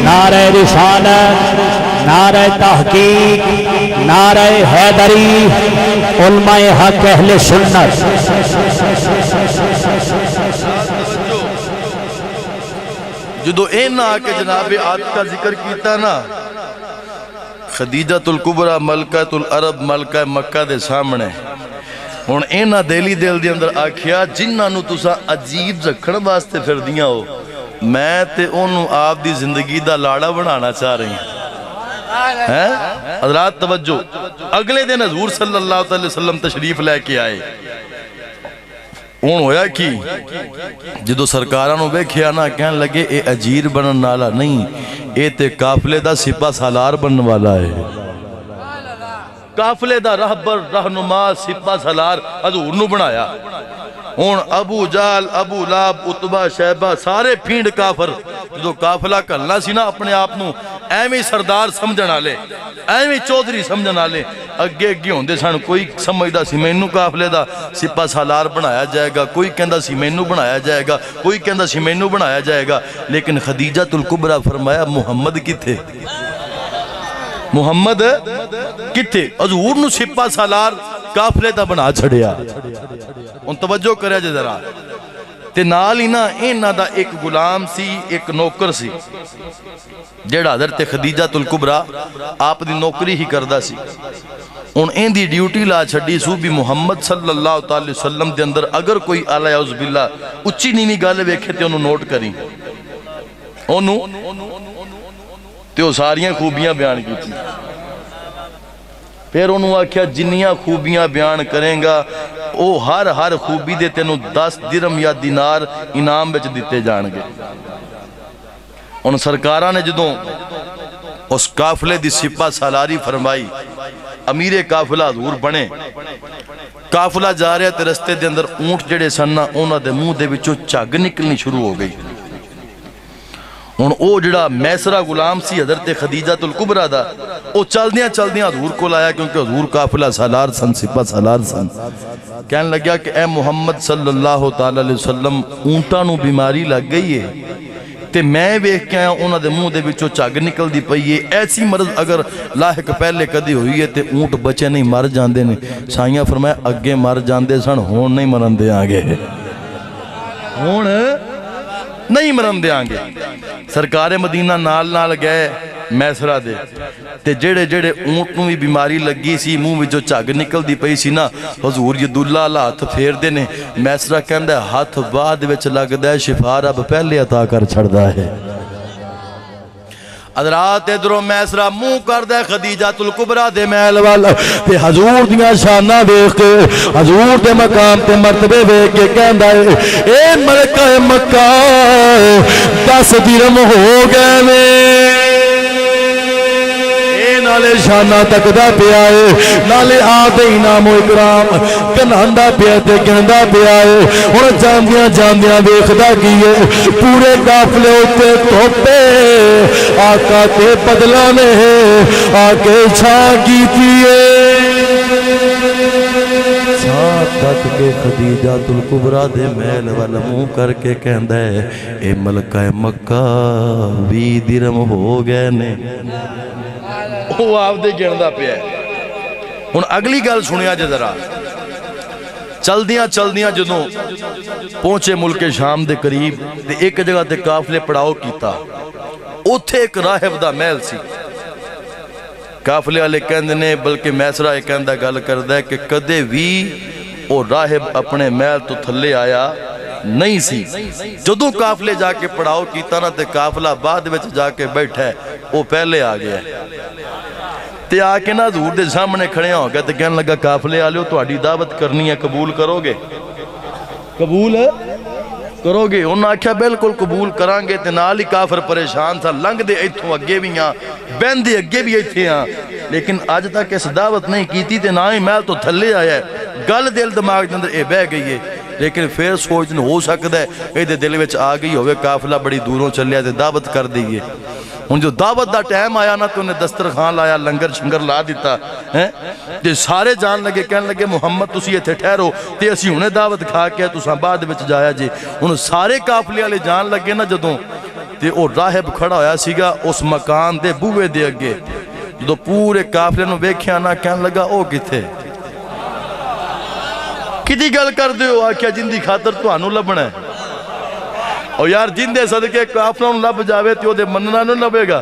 نعرہ رسالت نعرہ تحقیق نعرہ حیدری علماء حق اہل سنت جدو این آکے جناب عاتقہ کا ذکر کیتا نا خدیجہ الکبریٰ ملکہ العرب ملکہ مکہ دے سامنے ہن اینا دلی دل دے اندر آکھیا جنہاں نو تسا عجیب رکھن واسطے پھر دیاں ہو میں تے انہوں آپ دی زندگی دا لاڑا بنانا چاہ رہی ہیں حضرات توجہ اگلے دن حضور صلی اللہ علیہ وسلم تشریف لے کے آئے اون ہویا کی جدو سرکارانو بیکھیا نا کہن لگے اے اجیر بنن والا نہیں اے تے قافلے دا سپہ سالار بنن والا ہے قافلے دا رہبر رہنما سپہ سالار حضور نو بنایا ہون ابو جال ابو لاب اتبا شہبہ سارے پھینڈ کافر جو قافلہ کلنا سی نا اپنے آپ نو ایویں سردار سمجھن والے ایویں چودھری سمجھن والے اگے اگے ہوندے سن کوئی سمجھدا سی مینوں قافلے دا سپاہ سالار بنایا جائے گا کوئی کہندا سی مینوں بنایا جائے گا کوئی کہندا سی مینوں بنایا جائے گا لیکن خدیجۃ الکبریٰ فرمایا محمد کتھے محمد کتھے حضور نو سپاہ سالار قافلے دا بنا چھڑیا ان توجہ کریا جے ذرا تے نال ہی نا انہاں دا ایک غلام سی ایک نوکر سی جیڑا حضرت خدیجۃ الکبریٰ آپ دی نوکری ہی کردا سی ان این دی ڈیوٹی لا چھڑی سو بھی محمد صلی اللہ تعالی وسلم دے اندر اگر کوئی اعلی اعوذ باللہ اچھی نیویں گل ویکھے تے انہوں نوٹ کریں انہوں تے وہ ساریاں خوبیاں بیان کی تھی پھر انہوں آکھیا جنیاں خوبیاں بیان کریں گا او ہر خوبی دے تینوں 10 درہم یا دینار انعام بچ دیتے جان گے ان سرکاراں نے جدوں اس قافلے دی سپاہ سالاری فرمائی امیر قافلہ حضور بنے قافلہ جا رہے تے رستے دے اندر اونٹ جڑے سننا انہاں دے منہ دے وچوں جھگ نکلنی شروع ہو گئی ہن او جڑا میسرہ غلام سی حضرت خدیجۃ الکبریٰ دا او چلدیاں حضور کو لایا کیونکہ حضور قافلہ سالار سن سپاہ سالار سن کہنے لگیا کہ اے محمد صلی اللہ تعالی علیہ وسلم اونٹاں نو بیماری لگ گئی ہے تے میں ویکھ کے آیا انہاں دے منہ دے وچوں جھگ نکل دی پئی ہے ایسی مرض اگر لاحق پہلے کدی ہوئی ہے تے اونٹ بچے نہیں مر جاندے نے سائیاں فرمایا اگے مر جاندے سن ہون نہیں مرن دے آگے ہون نہیں مرن دے آنگے سرکار مدینہ نال گئے میسرہ دے تے جڑے اونٹ نو بھی بیماری لگی سی منہ وچوں جھگ نکل دی پئی سی نا حضور یداللہ اللہ ہاتھ پھیر دے نے میسرہ کہندا ہے ہاتھ بعد وچ لگدا ہے شفا رب پہلے عطا کر چھڑدا ہے حضرات ادھروں میسرہ منہ کردہ خدیجۃ الکبریٰ دے محل والا تے حضور دیاں شاناں دیکھ کے حضور دے مقام تے مرتبے دیکھ کے کہندا ہے اے ملکہ مکہ 10 درہم ہو گئے نے نالے شانہ تک دا پیا ہے نالے آدھے انعام و اکرام کنہندہ پیا تے گندہ پیا ہے اور جاندیاں دیکھدا کیے پورے قافلے ہوتے توپے آقا تے بدلہ نے آکے چھا کی تیے تک کے خدیجۃ الکبریٰ دے محل والا منہ کر کے کہندا ہے اے ملکہ مکہ 20 درہم ہو گئے نے وہ آپ دے گرندہ پہ ہے ان اگلی گل سنیا جے ذرا چلدیاں جدوں پہنچے ملک شام دے قریب تے ایک جگہ تے قافلے پڑاؤ کیتا اوتھے ایک راہب دا محل سی قافلے والے کہندے نے بلکہ میسرہ ایک کہندہ گل کردا ہے کہ کدے بھی او راہب اپنے محل تو تھلے آیا نہیں سی جدوں قافلے جا کے پڑاؤ کیتا نا تے قافلہ بعد وچ جا کے بیٹھا ہے وہ پہلے آ گیا تے آ کے نا حضور دے سامنے کھڑے ہو گیا تے کہنے لگا قافلے والے تہاڈی دعوت کرنی ہے قبول کرو گے قبول کرو گے انہاں آکھیا بالکل قبول کران گے تے نال ہی کافر پریشان تھا لنگ دے ایتھوں اگے بھی ہاں بہن دے اگے بھی ایتھے ہاں لیکن اج تک اس دعوت نہیں کیتی تے نہ ہی محل تو تھلے آیا ہے گل دل دماغ دے اندر اے بہ گئی ہے لیکن پھر سوچن ہو سکتا ہے اے دے دل وچ آ گئی ہوئے قافلہ بڑی دوروں چلیا تے دعوت کر دیئے ہن جو دعوت دا ٹائم آیا نا تو انہیں دسترخوان لایا لنگر شنگر لا دیتا تے سارے جان لگے کہنے لگے محمد تسی ایتھے ٹھہرو تے اسی انہیں دعوت کھا کے تساں بعد وچ جایا جی انہوں سارے قافلے والے جان لگے نا جدوں تے او راہب کھڑا ہویا سیگا اس مکان دے بوئے دے اگے جدوں پورے قافلے نو ویکھیا نا کہنے لگا او کتھے کتی گل کر دیو آکھیا جن دی خاطر تانوں لبنا ہے اور یار جن دے صدقے قافلوں لب جاوے تے او دے مننا نو لبے گا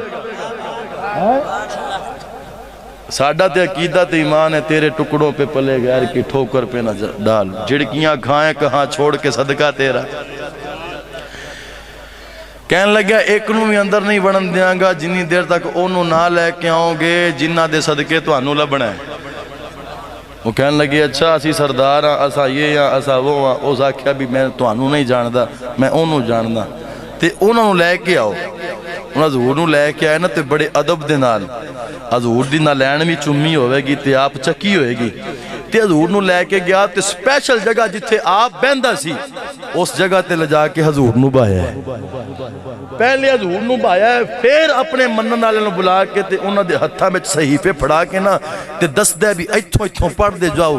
ساڈا تے عقیدہ تے ایمان ہے تیرے ٹکڑوں پہ پلے غیر کی ٹھوکر پہ نہ ڈال جھڑکیاں کھائیں کہاں چھوڑ کے صدقہ تیرا کہنے لگا ایک نو بھی اندر نہیں بڑھن دیاں گا جنی دیر تک انہوں نہ لے کے آؤں گے جنہ دے صدقے تو انہوں لبنا ہے وہ کہنے لگے اچھا اسی سردار ہاں اسا یہ ہاں اسا وہ ہاں اس آکھیا بھی میں تو انہوں نہیں جاندہ میں انہوں جاندہ تے انہوں لے کے آؤ انہوں حضور نو لے کے آئے نا تے بڑے ادب دے نال حضور دی نہ لین بھی چمی ہوئے گی تے آپ چکی ہوئے گی تے حضور نو لے کے گیا تے سپیشل جگہ جتھے آپ بہندہ سی اس جگہ تے لجا کے حضور نو بایا ہے، پہلے حضور نو بایا ہے، پھر اپنے منن والے نو بلا کے تے انہاں دے ہتھاں وچ صحیفے پھڑا کے نا تے دسدا بھی ایتھوں پڑھ دے جاؤ،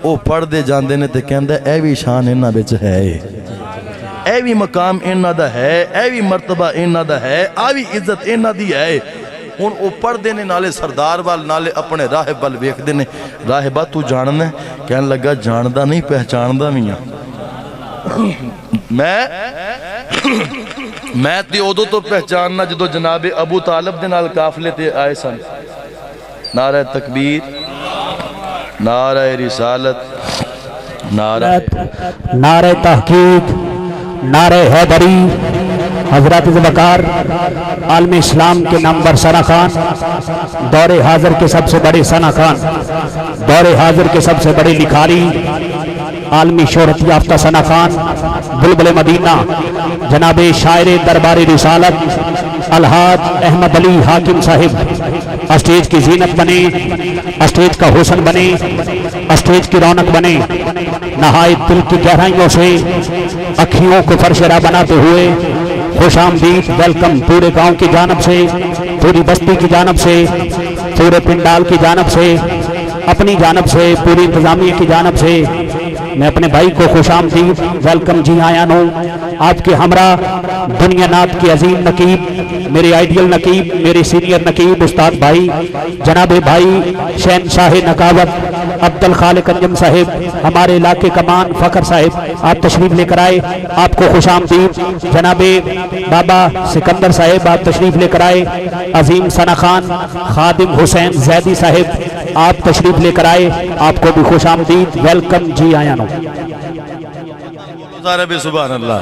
او پڑھ دے جاندے نے تے کہندا اے وی شان انہاں وچ ہے، اے وی مقام انہاں دا ہے، اے وی مرتبہ انہاں دا ہے، آ وی عزت انہاں دی ہے۔ ہن او پڑھ دے نے نالے سردار وال نالے اپنے راہب وال ویکھ دے نے، راہبہ تو جاننا ہے؟ کہن لگا جاندا نہیں پہچاندا وی ہاں، میں تے ادو تو پہچاننا جدو جناب ابو طالب دے نال قافلے تے آئے سن، نعرہ تکبیر، نعرہ رسالت، نعرہ تحقیق، نعرہ حیدری، حضرت ذوالفقار عالم اسلام کے نمبر ثنا خان، دور حاضر کے سب سے بڑے ثنا خان، دور حاضر کے سب سے بڑے لکھاری، عالمی شہرت یافتہ ثنا خان، بلبل مدینہ، جناب شاعر دربار رسالت الحاج احمد علی حاکم صاحب اسٹیج کی زینت بنے، اسٹیج کا حسن بنے، اسٹیج کی رونق بنے، نہایت دل کی گہرائیوں سے اکھیوں کو فرشرا بناتے ہوئے خوش آمدید، ویلکم پورے گاؤں کی جانب سے، پوری بستی کی جانب سے، پورے پنڈال کی جانب سے، اپنی جانب سے، پوری انتظامیہ کی جانب سے میں اپنے بھائی کو خوش آمدید ویلکم جی آیا ہوں۔ آپ کے ہمراہ دنیا نات کے عظیم نقیب، میرے آئیڈیل نقیب، میرے سینئر نقیب استاد بھائی جناب بھائی شہنشاہ نقابت عبد الخالق انجم صاحب، ہمارے علاقے کمان فخر صاحب، آپ تشریف لے کر آئے، آپ کو خوش آمدید۔ جناب بابا سکندر صاحب آپ تشریف لے کر آئے، عظیم ثنا خان خادم حسین زیدی صاحب آپ تشریف لے کر آئے، آپ کو بھی خوش آمدید، ویلکم جی آیا نو۔ سبحان اللہ،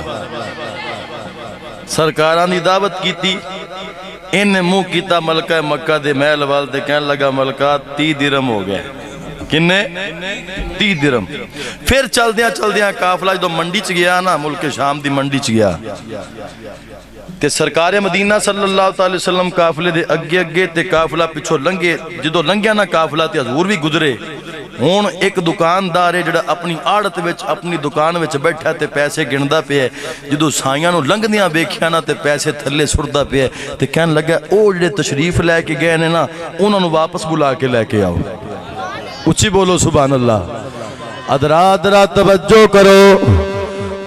سرکاران دی دعوت کی تھی، ان نے منہ کیتا ملکہ مکہ دے محل والدے، کہنے لگا ملکہ 30 درہم ہو گئے، کنے 30 درہم۔ پھر چل دیاں قافلہ جدو منڈی چ گیا نا، ملک شام دی منڈی چ گیا تے سرکار مدینہ صلی اللہ علیہ وسلم قافلے دے اگے اگے تے قافلہ پچھو لنگے، جدو لنگیا نا قافلہ تے حضور بھی گزرے۔ ہون ایک دکاندار ہے جڑا اپنی آڑت وچ اپنی دکان وچ بیٹھا تے پیسے گندا پیا ہے، جدو سائیاں نو لنگدیاں ویکھیا نا تے پیسے تھلے سردا پیا ہے تے کہن لگا او جڑے تشریف لے کے گئے نے نا انہاں نو واپس بلا کے لے کے آؤ۔ اچھی بولو سبحان اللہ۔ حضرات توجہ کرو،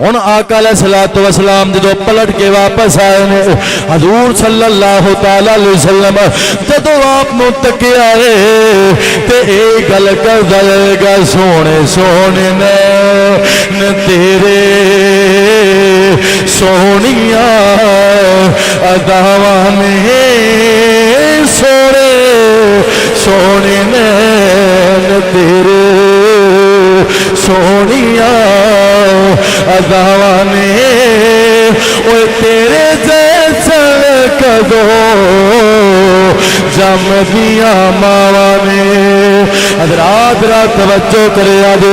ان آقا علیہ السلام جدو پلٹ کے واپس آئے نے، حضور صلی اللہ علیہ وسلم جدو آپ نو تکے آئے تے ایک گل کر دے گا، سونے سونے نے تیرے سونیاں اداواں نے، سونے سونے نے تیرے سونیاں اداواں نے، اوے تیرے جیسن کدو جم دیاں ماواں نے۔ حضرات توجہ کرے آج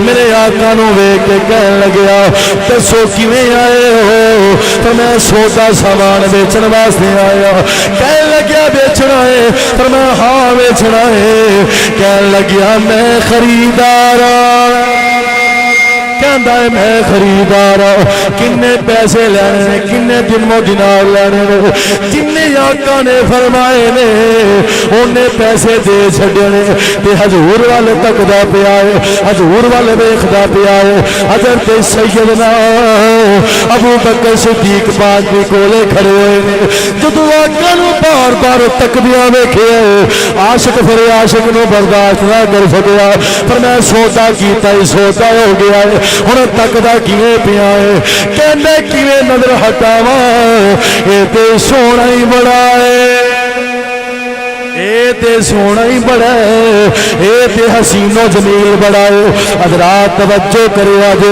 میرے آقا نو ویکھ کے کہن لگیا دسو کیویں آئے ہو؟ تو میں سودا سامان بیچن واسطے آیا۔ کہن لگیا بیچنا ہے؟ تو میں ہاں بیچنا ہے۔ کہن لگیا میں خریدار کہندا ہے میں خریدار، کنے پیسے لینے، کنے دنوں دینار لینے، جن آقا نے فرمائے نے انہیں پیسے دے چھڑنے تے حضور والے تکدا پیا ہے، حضور والے ویکھدا پیا ہے۔ حضرت سیدنا ابو بکر صدیق پاک بھی کولے کھڑے ہوئے نے، جدوں آقا نو بار بار تکدیاں ویکھیا عاشق پھر عاشق نو برداشت نہ کر سکیا، پر میں سودا کیتا ہی سودا ہو گیا ہے، ہن تکدا کیویں پیا ہے؟ کہندے کیویں نظر ہٹاواں، اے تے سونا ہی بڑا ہے، اے تے سونا ہی بڑا ہے، اے تے حسین و جمیل بڑا ہے۔ حضرات توجہ کرے آج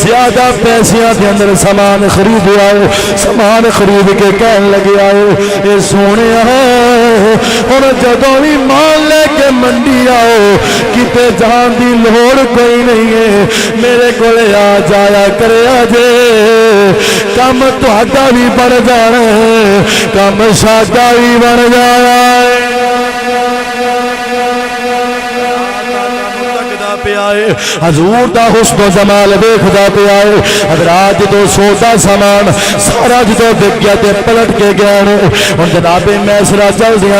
زیادہ پیسیاں دے اندر سامان خریدیا ہے، سامان خرید کے کہن لگیا ہے اے سونے ہن جدوں بھی مال لے کے منڈی آؤ کتے جان دی لوڑ کوئی نہیں ہے، میرے کولے آ جایا کرے آجے، کم تہاڈا بھی بڑھ جانا ہے، کم ساڈا بھی بڑھ جانا ہے۔ پیا ہے حضور دا حسن و جمال دیکھدا پیا ہے حضرات جدوں سودا سامان سارا جدوں وک گیا تے پلٹ کے گئے ہن جناب میسرا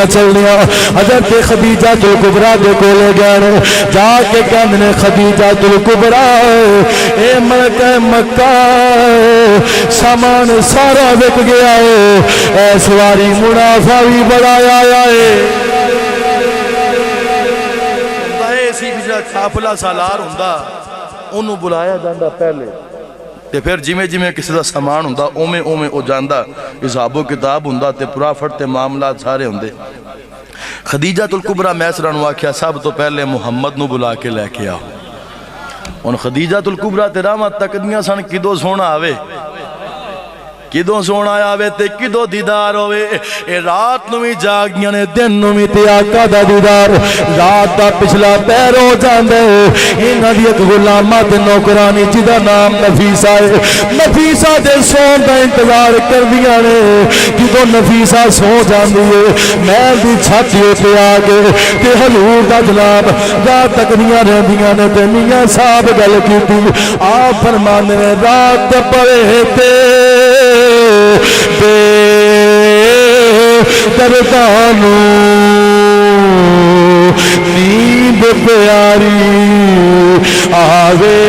چلدیاں حضرت خدیجہ الکبریٰ دے کولے گئے جا کے کہندے نے خدیجہ الکبریٰ اے ملکہ مکہ سامان سارا وک گیا ہے اے سواری منافع بھی بڑا آیا ہے اسی بھی جڑا قافلہ سالار ہوندا اونوں بلایا جاندا پہلے تے پھر جویں کسی دا سامان ہوندا اوویں او جاندا حساب و کتاب ہوندا تے پرافٹ تے معاملات سارے ہوندے خدیجہ الکبریٰ میسرہ نو آکھیا سب تو پہلے محمد نو بلا کے لے کے آؤ ہن خدیجہ الکبریٰ تے راواں تکدیاں سن کدوں سونا آوے کدوں سونا آوے تے کدوں دیدار ہوئے اے رات نو بھی جاگیاں نے دن نو بھی تے آقا دا دیدار رات دا پچھلا پیر ہو جاندے انہاں دی ایک غلامہ تے نوکرانی جدا نام نفیسہ ہے نفیسہ دے سون دا انتظار کر دیا نے جدوں نفیسہ سو جاندی ہے محل دی چھاتی تے آگے تے حضور دا جناب رات تک دیاں رہندیاں نے تے میاں صاحب گل کیتی آپ فرماندے نے رات پڑے تے بے دردانو نیند پیاری آوے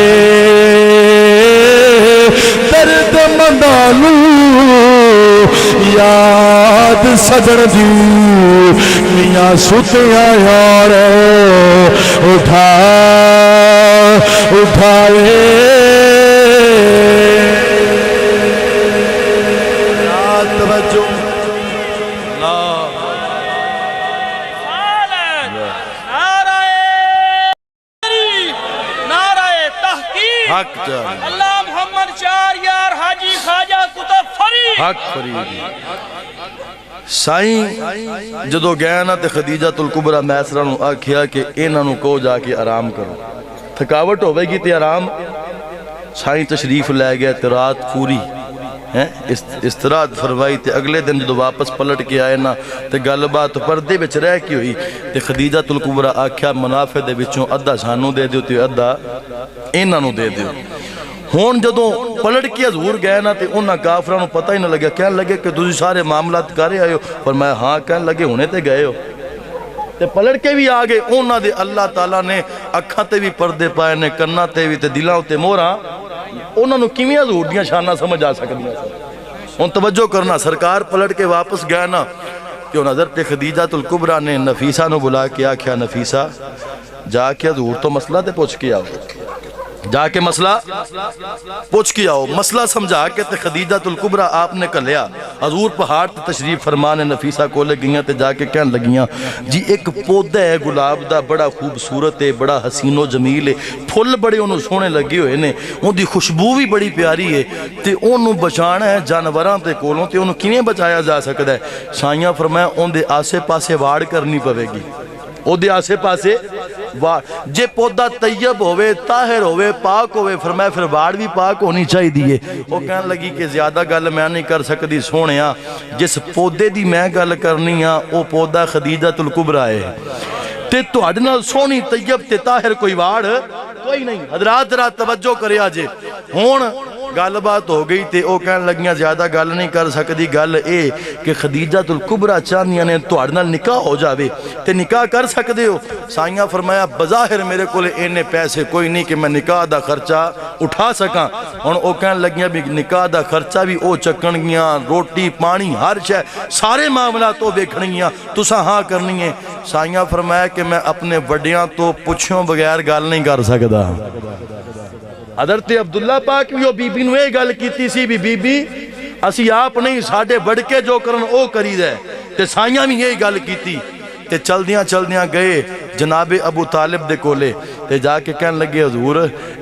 درد مندانو یاد سجن دی میاں ستیاں یار اٹھائے اللہ محمد چار یار حاجی خواجہ کتب فرید حق فرید سائیں جدو گیا نا تے خدیجہ الکبریٰ میسرہ نو آکھیا کہ انہاں نو کو جا کے آرام کرو تھکاوٹ ہوئے گی تے آرام سائیں تشریف لے گیا تے رات پوری استراحت فرمائی تے اگلے دن جدو واپس پلٹ کے آئے نا تے گل بات پردے وچ رہ کی ہوئی تے خدیجہ الکبریٰ آکھیا منافع دے وچوں ادھا سانو دے دیو تے ادھا انہاں نو دے دیو ہون جدوں پلٹ کے حضور گئے نا تے انہاں کافرانو پتہ ہی نہ لگیا کہنے لگے کہ تسی سارے معاملات کرے آئے ہو فرمایا ہاں کہنے لگے ہونے تے گئے ہو تے پلٹ کے بھی آگے انہاں دے اللہ تعالیٰ نے اکھاں تے بھی پردے پائے نے کناں تے بھی تے دلاں تے موراں انہاں نو کیویں حضور دیاں شاناں سمجھ آ سکدیاں ہن توجہ کرنا سرکار پلٹ کے واپس گئے نا کہ حضرت خدیجہ الکبریٰ نے نفیسہ نو بلا کے آکھیا نفیسہ جا کے حضور تو مسئلہ تے پوچھ کے آؤ جا کے مسئلہ پوچھ کے آؤ مسئلہ سمجھا کے تے خدیجہ الکبریٰ آپ نے کلیا حضور پہاڑ تے تشریف فرمانے نفیسہ کو لے گئیاں تے جا کے کہنے لگیاں جی ایک پودہ ہے گلاب دا بڑا خوبصورت ہے بڑا حسین و جمیل ہے پھل بڑے انہوں سونے لگے ہوئے نے ان دی خوشبو بھی بڑی پیاری ہے تے انہوں بچانا ہے جانوراں تے کولوں تے انہوں کیویں بچایا جا سکتا ہے سائیاں فرمایا ان دے آسے پاسے واڑ کرنی پوے گی او دے آسے پاسے جے پودا طیب ہوئے طاہر ہوئے پاک ہوئے فرمایا پھر واڑ بھی پاک ہونی چاہی دیئے وہ کہنے لگی کہ زیادہ گل میں نہیں کر سکتی سونیا جس پودے دی میں گل کرنی ہاں وہ پودا خدیجہ الکبریٰ ہے تے تو اڈنا سونی طیب تے طاہر کوئی واڑ کوئی نہیں حضرات ذرا توجہ کرے آجے ہون گل بات ہو گئی تے او کہنے لگیاں زیادہ گل نہیں کر سکتی گل اے کہ خدیجہ الکبریٰ چاہنیاں نے تو اڈنا نکاح ہو جاوے تے نکاح کر سکتے ہو سائیاں فرمایا بظاہر میرے کولے اینے پیسے کوئی نہیں کہ میں نکاح دا خرچہ اٹھا سکاں اور او کہنے لگیاں بھی نکاح دا خرچہ بھی او چکن گیاں روٹی پانی ہر شے سارے معاملات تو بیکھنگیاں تو سا ہاں کرنی ہے سائیاں فرمایا کہ میں اپنے وڈیاں تو پچھوں بغیر گل نہیں کر سکتا حضرت عبداللہ پاک بھی وہ بی بی نوے گل کیتی سی بی بی اسی آپ نہیں ساڑھے بڑھ کے جو کرن او کری دے تے سائیاں بھی یہی گل کیتی تے چل دیاں گئے جناب ابو طالب دے کولے تے جا کے کہنے لگے حضور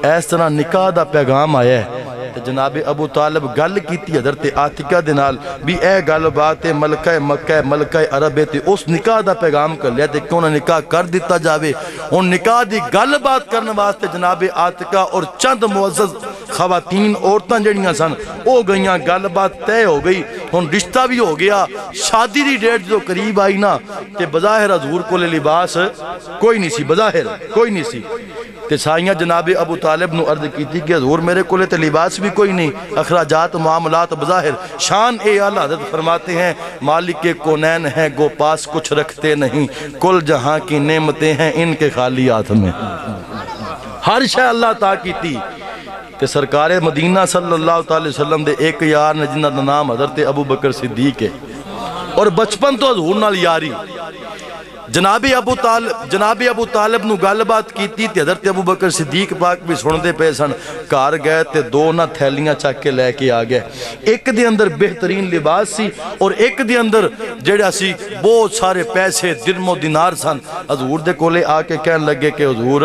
ایس طرح نکاح دا پیغام آیا ہے تے جناب ابو طالب گل کیتی حضرت عاتقہ دے نال بھی اے گل بات ہے ملکہ مکہ ملکہ عرب تے اس نکاح دا پیغام کر لیا تے کیوں نہ نکاح کر دیتا جاوے ان نکاح دی گل بات کرنے واسطے جناب عاتقہ اور چند معزز خواتین عورتاں جڑیاں سن او گئیاں، گل بات طے ہو گئی، ہن رشتہ بھی ہو گیا، شادی دی ڈیٹ جو قریب آئی نا تے بظاہر حضور کو لباس کوئی نہیں سی، بظاہر کوئی نہیں سی تے سائیاں جناب ابو طالب نو عرض کیتی کہ حضور میرے کولے تے لباس بھی کوئی نہیں، اخراجات معاملات بظاہر۔ شان اے اعلیٰ حضرت فرماتے ہیں مالک کے کونین ہیں گو پاس کچھ رکھتے نہیں، کل جہاں کی نعمتیں ہیں ان کے خالی ہاتھ میں، ہر شے اللہ عطا کیتی۔ تے سرکار مدینہ صلی اللہ علیہ وسلم دے ایک یار نے جنہ دا نام حضرت ابو بکر صدیق ہے، اور بچپن تو حضور نال یاری۔ جناب ابو طالب نو گل بات کیتی تے حضرت ابو بکر صدیق پاک بھی سن دے پے سن، گھر گئے تے دو نہ تھیلیاں چک کے لے کے آ گئے، ایک دے اندر بہترین لباس سی اور ایک دے اندر جڑا سی بہت سارے پیسے درم و دینار سن۔ حضور دے کولے آ کے کہن لگے کہ حضور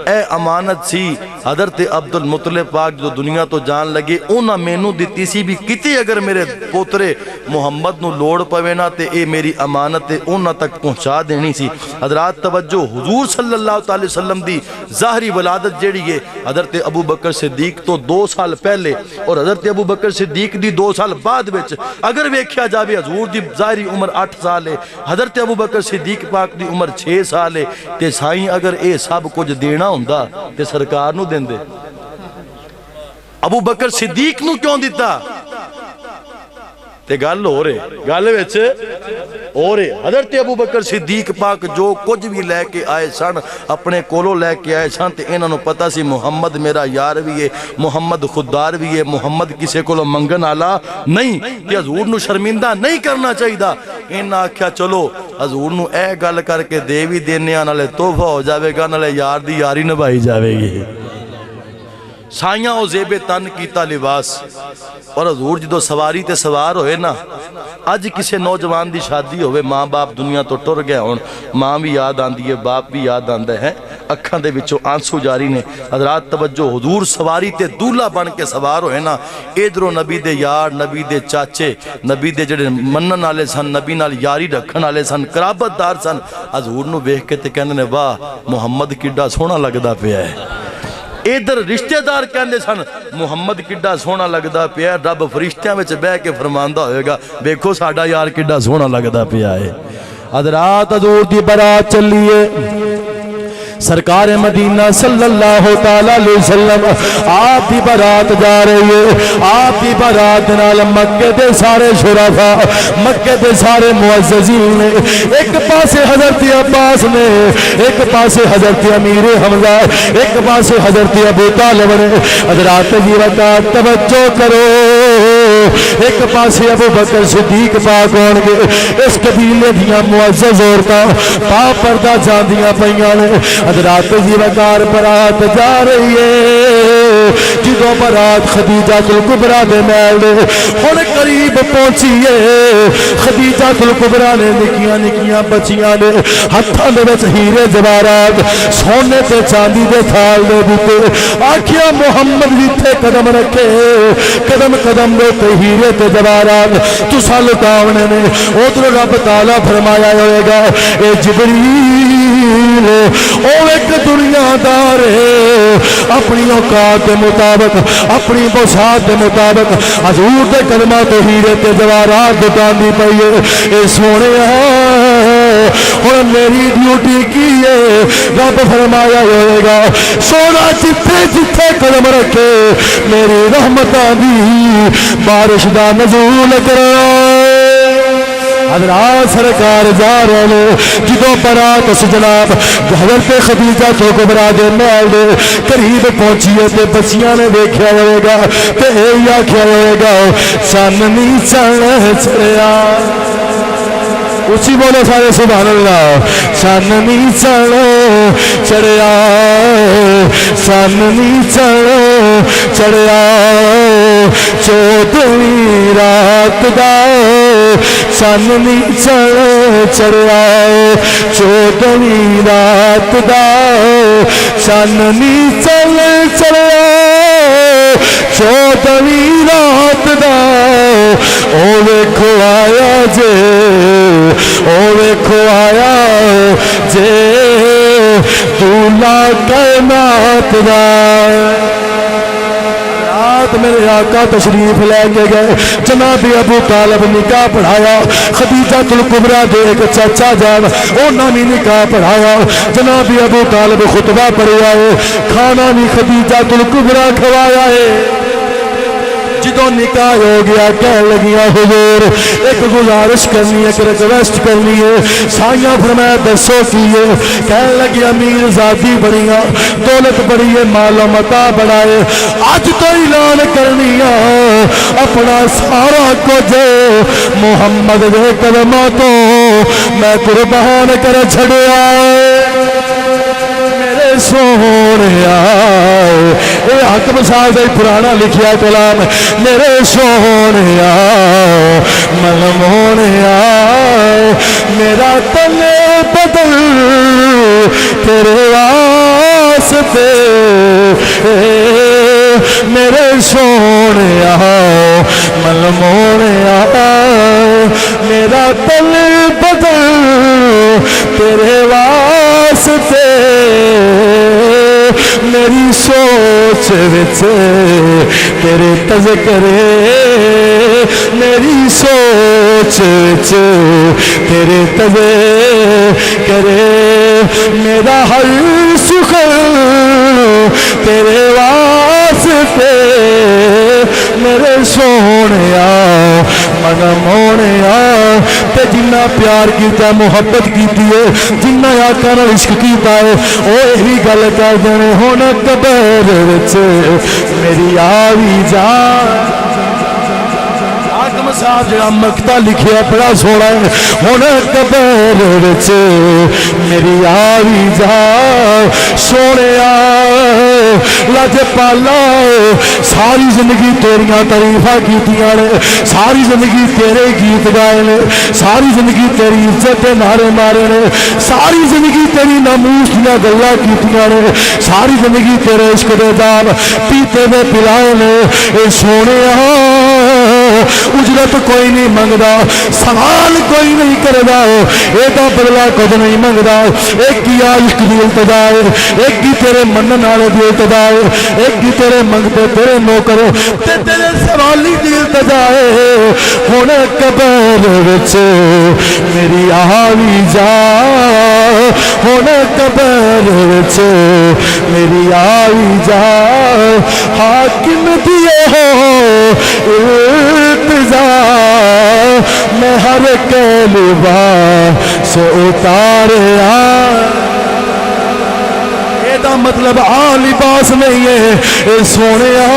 اے امانت سی حضرت عبد المطلب پاک جو دنیا تو جان لگے اونا مینو دیتی سی بھی کتی اگر میرے پوترے محمد نو لوڑ پوے نا تے اے میری امانت اونا تک پہنچا دینی سی۔ حضرات توجہ، حضور صلی اللہ علیہ وسلم دی ظاہری ولادت جیڑی ہے حضرت ابو بکر صدیق تو 2 سال پہلے اور حضرت ابو بکر صدیق دی 2 سال بعد وچ اگر ویکھیا جاوے حضور دی ظاہری عمر 8 سال ہے، حضرت ابو بکر صدیق پاک دی عمر 6 سال ہے، تے سائیں اگر اے سب کچھ دینا ہوندا تے سرکار نو دیندے، ابو بکر صدیق نو کیوں دیتا؟ تے گل ہو رہے گل وچ ہو رہے حضرت ابو بکر صدیق پاک جو کچھ بھی لے کے آئے سن اپنے کولو لے کے آئے سن تے انہاں نو پتہ سی محمد میرا یار بھی ہے، محمد خوددار بھی ہے، محمد کسے کولو منگن والا نہیں، تے حضور نو شرمندہ نہیں کرنا چاہیدا۔ انہاں آکھیا چلو حضور نو اے گل کر کے دے بھی دینے نالے تحفہ ہو جاوے گا نالے یار دی یاری نبھائی جاوے گی۔ سائیاں او زیب تن کیتا لباس اور حضور جدو سواری تے سوار ہوئے نا، اج کسے نوجوان دی شادی ہوئے، ماں باپ دنیا تو ٹر گئے ہون، ماں بھی یاد آندی ہے، باپ بھی یاد آندے ہیں، اکھاں دے وچوں آنسو جاری نے۔ حضرات توجہ، حضور سواری تے دولہ بن کے سوار ہوئے نا، ادھروں نبی دے یار، نبی دے چاچے، نبی دے جڑے منن والے سن، نبی نال یاری رکھن والے سن، قرابت دار سن، حضور نو ویکھ کے تے کہندے نے واہ محمد کڈا سوہنا لگدا پیا ہے۔ ادھر رشتہ دار کہندے سن محمد کڈا سوہنا لگدا پیا، رب فرشتیاں وچ بہ کے فرماندا ہوئے گا دیکھو ساڈا یار کڈا سوہنا لگدا پیا ہے۔ حضرات حضور دی برات چلیے، سرکار مدینہ صلی اللہ تعالیٰ علیہ وسلم آپ دی برات جا رہی ہے، آپ دی برات نال مکے دے سارے شرفاء، مکے دے سارے معززین نے، ایک پاسے حضرت عباس نے، ایک پاسے حضرت امیر حمزہ، ایک پاسے حضرت ابو طالب نے۔ حضرات جی وقت توجہ کرو، ایک پاسے ابو بکر صدیق پاک ہون گے، اس قبیلے دیاں معزز عورتاں پا پردہ جاندیاں پیاں نے۔ حضرات جی وقار برات جا رہی ہے، جدوں برات خدیجہ الکبریٰ دے محل دے ہن قریب پہنچی ہے، خدیجہ الکبریٰ نے نکیاں نکیاں بچیاں نے ہتھاں دے وچ ہیرے جواہرات سونے تے چاندی دے تھال دے دتے، آکھیا محمد جتھے قدم رکھے قدم قدم دے تے ہیرے تے جواہرات تساں لٹاونے نے۔ ادھر رب تعالیٰ فرمایا ہوئے گا اے جبریل او ایک دنیا دار ہے، اپنی اوقات کے مطابق اپنی بساط کے مطابق حضور دے کلمہ تو ہیرے تے جواہرات دکان دی پئی ہے۔ اے سونے اور میری ڈیوٹی کی ہے، رب فرمایا ہوئے گا سونا جتھے جتھے قدم رکھے میری رحمتاں دی بارش دا نزول کرو۔ حضرات سرکار جا رہے جدوں برات اس جناب حضرت خدیجہ الکبریٰ دے محل دے قریب پہنچیے تے بچیاں نے دیکھیا ہوئے گا تے اے آکھیا ہوئے گا چاننی چڑھ چڑھیا، اچھی بولو سارے سبحان اللہ، چاننی چڑھ چڑھیا، چاننی چڑھ چڑھیا، 14ویں رات دا چاننی چڑھ چڑھیا، 14ویں رات دا چاننی چڑھ چڑھیا، 14ویں رات دا او ویکھو آیا جے، او ویکھو آیا جے دولہ کائنات دا۔ رات میرے آقا تشریف لے کے گئے، جناب ابو طالب نکاح پڑھایا، خدیجہ الکبریٰ دے ایک چاچا جان انہوں نے نکاح پڑھایا، جناب ابو طالب خطبہ پڑھیا ہے، کھانا بھی خدیجہ الکبریٰ کھوایا ہے۔ جدوں نکاح ہو گیا کہہ لگیا حضور ایک گزارش کرنی ہے، ایک ریکویسٹ کرنی ہے۔ سائیاں فرمایا دسو کی ہے؟ کہہ لگی امیر زادی بڑی ہے، دولت بڑی ہے، مال و متاع بڑا ہے، اج تو اعلان کرنی ہے اپنا سارا کچھ محمد دے قدماں تو میں قربان کر چھڑیا سونیا۔ یہ حکم صاحب سے پرانا لکھیا کلام، میرے سونیا ملمونیا میرا تن بدل تیرے واسطے، میرے سونیا ملمونیا میرا تن بدل تیرے واسطے، میری سوچ وچ تیرے تذکرے، میری سوچ وچ تیرے تذکرے، میرا ہر سکھ تیرے واسطے، میرے سونیا من مونیا۔ تے جنہ پیار کیتا محبت کیتی ہے، جنہ آقا نال عشق کیتا ہے، او یہی گل کر دینے ہن قبر وچ میری آوی جان۔ حاکم صاحب جڑا مکتا لکھیا بڑا سونا ہے، ہن قبر وچ میری آوی جان سونیا لج پالا، ساری زندگی تیریاں تعریفاں کیتیاں نے، ساری زندگی تیرے گیت گائے نے، ساری زندگی تیری عزت دے نعرے مارے نے، ساری زندگی تیری ناموس دیاں گلاں کیتیاں نے، ساری زندگی تیرے عشق دے جام پیتے دے پلائے نے۔ اے سونیا اجرت کوئی نہیں منگدا، سوال کوئی نہیں کردا، ایڈا بدلا کچھ نہیں منگدا، ایک ہی عشق دی التجا ہے، ایک ہی تیرے منن والے دی التجا ہے، ایک ہی تیرے منگتے تیرے نوکر تے تیرے سوالی دی التجا ہے۔ ہن قبر وچ میری آوی جا، ہن قبر وچ میری آوی جا، حاکم دیے ہو التجا، میں ہر کے لباس اتاریا۔ دا مطلب لباس نہیں ہے، اے سونیا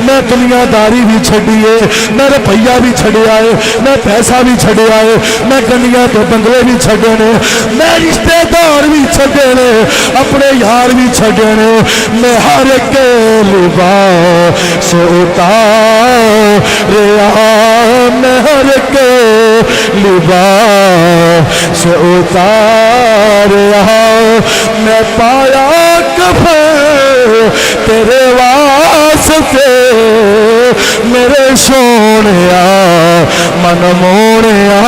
میں دنیا داری بھی چھڑیے، میں روپیہ بھی چھڑیا ہے، میں پیسہ بھی چھڑیا ہے، میں گنیاں تو بنگلے بھی چھڑے نے، میں رشتے دار بھی چھڑے نے، اپنے یار بھی چھڑے نے، میں ہر کے لباس اتاریا، میں ہر کے لباس اتاریا، میں پایا کفن تیرے واسطے، میرے سونیا من مونیا۔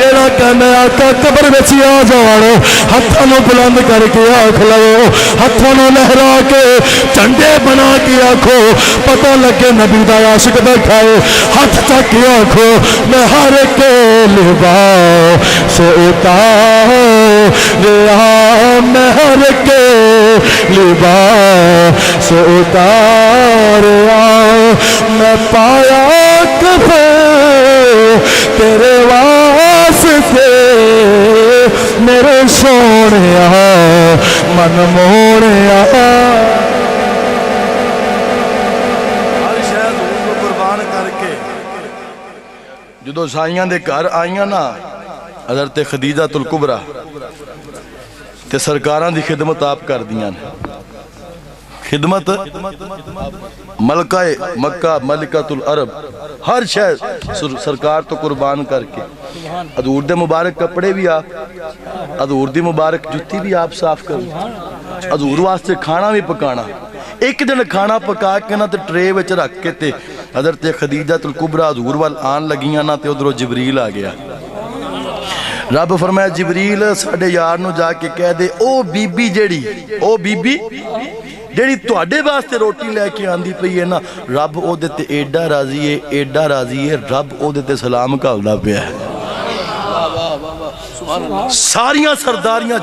جیڑا کہنا آقا قبر وچ آ جان، ہتھاں نوں بلند کر کے آکھ لو، ہتھاں نوں لہرا کے جھنڈے بنا کے آکھو، پتہ لگے نبی دا عاشق بیٹھا ہے، ہاتھ چک کے آکھو میں ہر کے لباس اتاریا، میں ہر کے لباس اتاریا، میں پایا کفن تیرے واسطے، میرے سونیا من مونیا۔ ہر شاید کو قربان کر کے جدو سائیاں دے گھر آئیاں نا حضرت خدیجہ الکبریٰ تے سرکاراں دی خدمت آپ کر دیاں، خدمت ملکہ مکہ ملکۃ العرب ہر شے سرکار تو قربان کر کے، حضور دے مبارک کپڑے بھی آپ، حضور دی مبارک جتی بھی آپ صاف کرو، حضور واسطے کھانا بھی پکانا، ایک دن کھانا پکا کے نا تے ٹرے وچ رکھ کے تے حضرت خدیجہ الکبریٰ حضور وال آن لگیاں نا تے ادھروں جبریل آ گیا۔ رب فرمایا جبریل ساڈے یار نو جا کے کہہ دے او بی بی جیڑی، او بی بی ਜਿਹੜੀ ਤੁਹਾਡੇ ਵਾਸਤੇ ਰੋਟੀ ਲੈ ਕੇ ਆਂਦੀ ਪਈ ਹੈ ਨਾ, ਰੱਬ ਉਹਦੇ ਤੇ ਏਡਾ ਰਾਜ਼ੀ ਹੈ, ਏਡਾ ਰਾਜ਼ੀ ਹੈ, ਰੱਬ ਉਹਦੇ ਤੇ ਸਲਾਮ ਘੱਲਦਾ ਪਿਆ ਹੈ। ਸਾਰੀਆਂ ਸਰਦਾਰੀਆਂ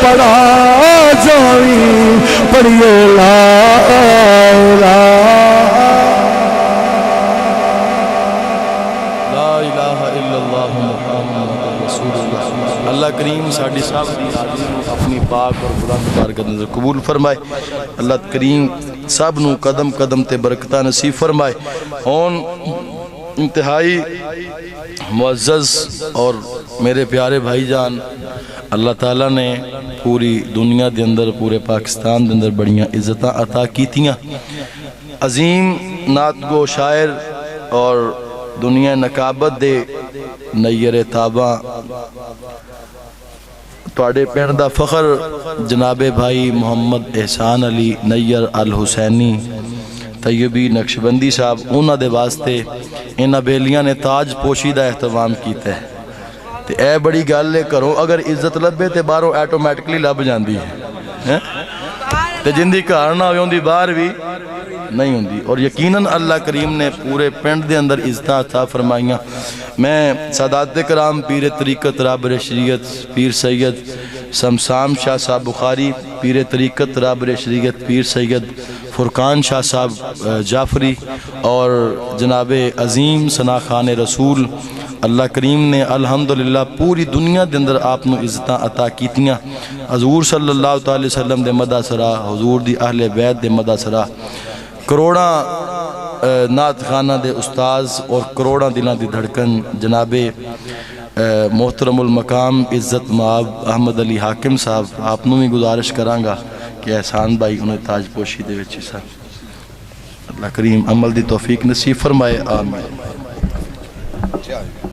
پڑھا جاویں پڑھیے لا الہ الا اللہ محمد رسول اللہ۔ اللہ کریم ساڈی سب دی حاضری نو اپنی پاک اور بلند بارگاہ نظر قبول فرمائے۔ اللہ کریم سب نو قدم قدم تے برکتہ نصیب فرمائے۔ ہون انتہائی معزز اور میرے پیارے بھائی جان، اللہ تعالیٰ نے پوری دنیا دے اندر پورے پاکستان دے اندر بڑیاں عزتاں عطا کیتیاں۔ عظیم نعت گو شاعر اور دنیا نقابت دے نیر تاباں تواڈے پنڈ دا فخر جناب بھائی محمد احسان علی نیر الحسینی طیبی نقشبندی صاحب، انہاں دے واسطے انہاں بیلیاں نے تاج پوشی دا اہتمام کیتا ہے۔ تے اے بڑی گل ہے، کرو اگر عزت لبے تے باہروں ایٹومیٹکلی لب جاندی ہے، تے جندی گھر نہ ہوئے ہوندی باہر بھی نہیں ہوندی۔ اور یقیناً اللہ کریم نے پورے پنڈ دے اندر عزتاں عطا فرمائیاں۔ میں سادات کرام پیر طریقت رابر شریعت پیر سید سمسام شاہ صاحب بخاری، پیر طریقت رابر شریعت پیر سید فرقان شاہ صاحب جعفری اور جناب عظیم ثنا خان رسول، اللہ کریم نے الحمدللہ پوری دنیا دے اندر آپ نو عزتاں عطا کیتیاں۔ حضور صلی اللہ تعالی وسلم دے مدہ سرا، حضور دی اہل بیت دے مدہ سرا، کروڑاں نعت خانہ دے استاذ اور کروڑاں دلاں دی دھڑکن جناب محترم المقام عزت مآب احمد علی حاکم صاحب، آپ نو بھی گزارش کرانگا کہ احسان بھائی انہیں تاج پوشی دے وچ حصہ۔ اللہ کریم عمل دی توفیق نصیب فرمائے، آمین۔